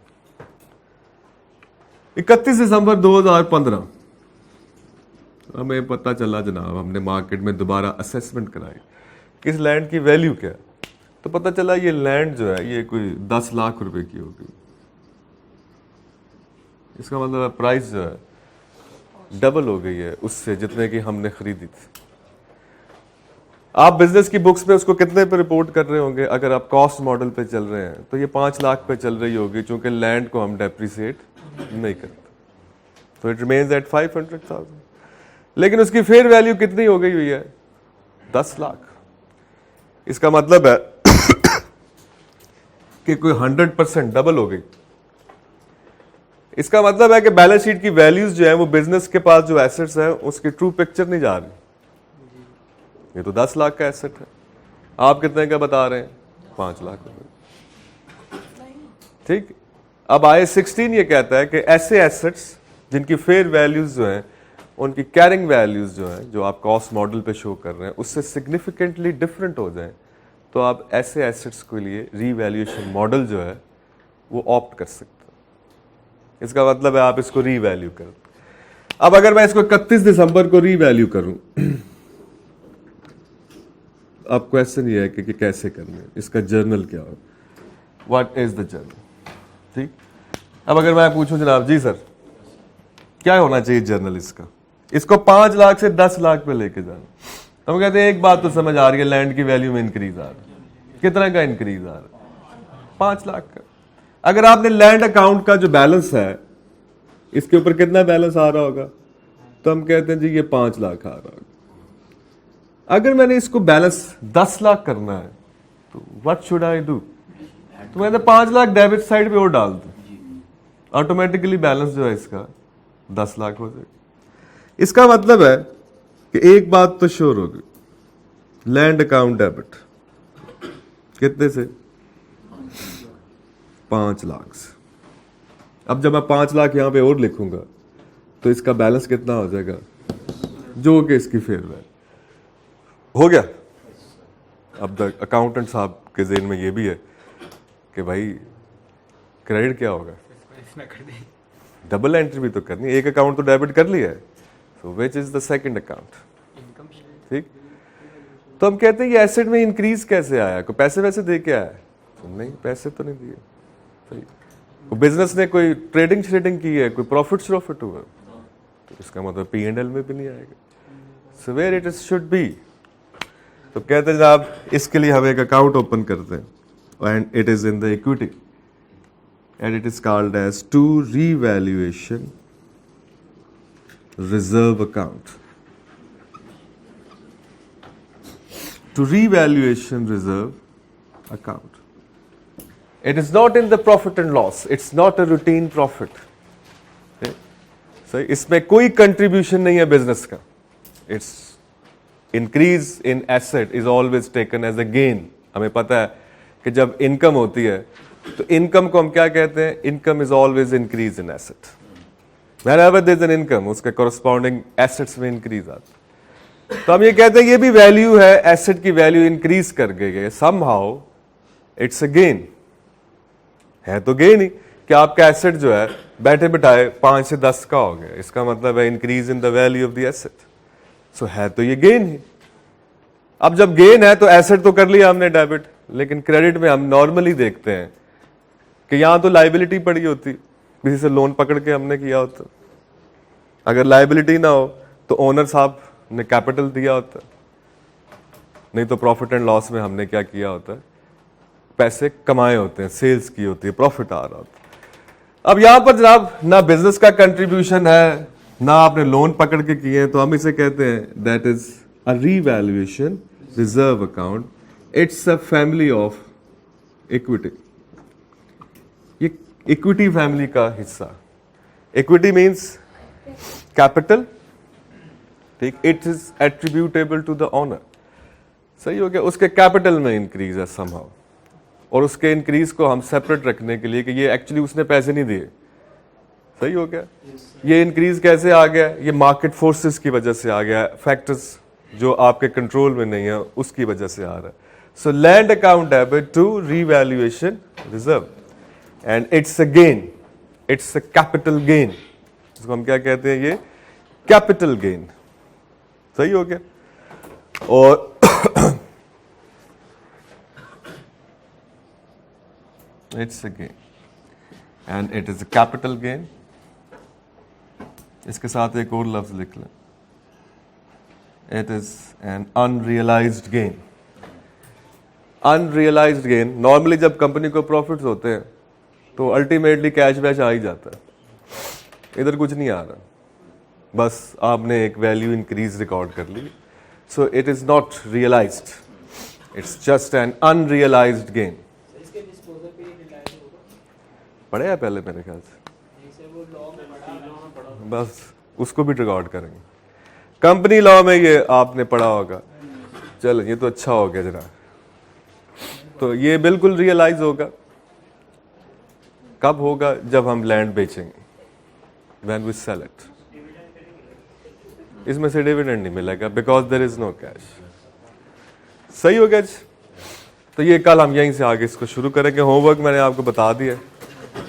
31 दिसंबर 2015 हमें पता चला जनाब, हमने मार्केट में दोबारा असेसमेंट कराई कि इस लैंड की वैल्यू क्या है, तो पता चला ये लैंड जो है ये कोई 10 लाख रुपए की होगी। इसका मतलब प्राइस जो है डबल हो गई है उससे जितने की हमने खरीदी थी। आप बिजनेस की बुक्स में उसको कितने पे रिपोर्ट कर रहे होंगे? अगर आप कॉस्ट मॉडल पे चल रहे हैं तो ये 5 लाख पे चल रही होगी, चूंकि लैंड को हम डेप्रिसिएट नहीं करते, तो इट रिमेन्स एट 500,000। लेकिन उसकी फेयर वैल्यू कितनी हो गई हुई है? 10 लाख। इसका मतलब है कि कोई 100% डबल हो गई। इसका मतलब है कि बैलेंस शीट की वैल्यूज जो है वो बिजनेस के पास जो एसेट्स हैं उसकी ट्रू पिक्चर नहीं जा रही। ये तो 10 लाख का एसेट है, आप कितने का बता रहे हैं? 5 लाख रुपए। ठीक, अब IAS 16 ये कहता है कि ऐसे एसेट्स जिनकी फेयर वैल्यूज जो हैं उनकी कैरिंग वैल्यूज जो हैं, जो आप कॉस्ट मॉडल पे शो कर रहे हैं, उससे सिग्निफिकेंटली डिफरेंट हो जाएं तो आप ऐसे एसेट्स के लिए रीवैल्यूएशन मॉडल जो है वो ऑप्ट कर सकते हैं। इसका मतलब है आप इसको रीवैल्यू करें। अब अगर मैं इसको 31 दिसंबर को रीवैल्यू करूं, अब क्वेश्चन ये है कि कैसे करना है, इसका जर्नल क्या हो, व्हाट इज द जर्नल। ठीक, अब अगर मैं पूछूं जनाब जी सर क्या होना चाहिए जर्नल इसको 5 लाख से 10 लाख पे लेके जाना, तो हम कहते हैं एक बात तो समझ आ रही है, लैंड की वैल्यू में इंक्रीज आ रहा है। कितना का इंक्रीज आ रहा है? 5 लाख का। अगर आपने लैंड अकाउंट का जो बैलेंस है इसके ऊपर कितना बैलेंस आ रहा होगा, तो हम कहते हैं जी ये 5 लाख आ रहा होगा। अगर मैंने इसको बैलेंस 10 लाख करना है तो व्हाट शुड आई डू, तो मैंने 5 लाख डेबिट साइड पे और डाल दूं, ऑटोमेटिकली बैलेंस जो है इसका 10 लाख हो जाएगा। इसका मतलब है कि एक बात तो श्योर होगी, लैंड अकाउंट डेबिट कितने से, 5 लाख से। अब जब मैं 5 लाख यहां पे और लिखूंगा तो इसका बैलेंस कितना हो जाएगा, जो कि इसकी फेयर वैल्यू हो गया। अब द अकाउंटेंट साहब के ज़हन में ये भी है कि भाई क्रेडिट क्या होगा, डबल एंट्री भी तो करनी है, एक अकाउंट तो डेबिट कर लिया है, so which is the second account, ठीक। तो हम कहते हैं ये एसेट में इंक्रीज कैसे आया, कोई पैसे वैसे दे के आया, तो नहीं, पैसे तो नहीं दिए, सही। कोई बिजनेस ने कोई ट्रेडिंग की है, कोई प्रॉफिट हुआ, तो इसका मतलब P&L में भी नहीं आएगा। So where it is should be, तो कहते हैं जनाब इसके लिए हम एक अकाउंट ओपन करते हैं and it is in the equity and it is called as to revaluation reserve account. To revaluation reserve account. It is not in the profit and loss. It's not a routine profit. Okay? So इसमें कोई contribution नहीं है business का. It's increase in asset is always taken as a gain. हमें पता है कि जब income होती है तो इनकम को हम क्या कहते हैं, income is always increase in asset. Whenever there is an income उसके कॉरस्पॉन्डिंग एसेट्स में इंक्रीज आता है। तो हम ये कहते हैं ये भी वैल्यू है, एसेट की वैल्यू इंक्रीज कर गई, समहाउ इट्स अ गेन, है तो गेन ही कि आपका एसेट जो है बैठे बिठाए 5 से 10 का हो गया, इसका मतलब है increase in the value of the asset, so है तो ये गेन ही। अब जब गेन है तो एसेट तो कर लिया हमने डेबिट, लेकिन क्रेडिट में हम नॉर्मली देखते हैं कि यहां तो लाइबिलिटी पड़ी होती, किसी से लोन पकड़ के हमने किया होता, अगर लाइबिलिटी ना हो तो ओनर साहब ने कैपिटल दिया होता, नहीं तो प्रॉफिट एंड लॉस में हमने क्या किया होता है, पैसे कमाए होते हैं, सेल्स की होती है, प्रॉफिट आ रहा होता है। अब यहां पर जनाब ना बिजनेस का कंट्रीब्यूशन है, ना आपने लोन पकड़ के किए हैं, तो हम इसे कहते हैं that is a revaluation reserve account, it's a family of equity. ये इक्विटी फैमिली का हिस्सा, इक्विटी मींस कैपिटल, ठीक, it is attributable to the owner, सही हो गया, उसके कैपिटल में इंक्रीज है समहाउ, और उसके इंक्रीज को हम सेपरेट रखने के लिए कि ये एक्चुअली उसने पैसे नहीं दिए, सही हो गया। ये इंक्रीज कैसे आ गया, ये मार्केट फोर्सेस की वजह से आ गया, फैक्टर्स जो आपके कंट्रोल में नहीं है उसकी वजह से आ रहा है। So land account debit to revaluation reserve and it's a gain, it's a capital gain, इसको हम क्या कहते हैं, ये कैपिटल गेन, सही हो गया। और it's a gain and it is a capital gain. इसके साथ एक और लफ्ज लिख लें, it is an unrealised gain. Unrealised gain, normally जब कंपनी को प्रॉफिट्स होते हैं तो अल्टीमेटली कैश वैश आ ही जाता है, इधर कुछ नहीं आ रहा, बस आपने एक वैल्यू इंक्रीज रिकॉर्ड कर ली, so it is not realised, it's just an unrealised gain. पढ़े हैं पहले मेरे ख्याल से, बस उसको भी रिकॉर्ड करेंगे। कंपनी लॉ में ये आपने पढ़ा होगा, चलो ये तो अच्छा हो गया जरा, तो ये बिल्कुल रियलाइज होगा, कब होगा, जब हम लैंड बेचेंगे, व्हेन वी सेल इट। इसमें से डिविडेंड नहीं मिलेगा because there is no cash, सही हो गया जी। तो ये कल हम यहीं से आगे इसको शुरू करेंगे, होमवर्क मैंने आपको बता दिया,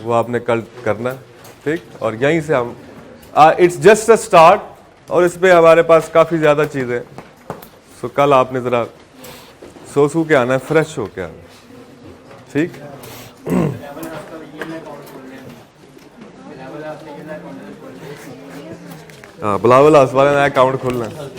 वो आपने कल करना है, ठीक, और यहीं से हम इट्स जस्ट अ स्टार्ट, और इस पे हमारे पास काफ़ी ज़्यादा चीज़ें, सो कल आपने ज़रा सो के आना है, फ्रेश हो के आना, ठीक। हाँ, बिलावल वाले नया अकाउंट खोलना है।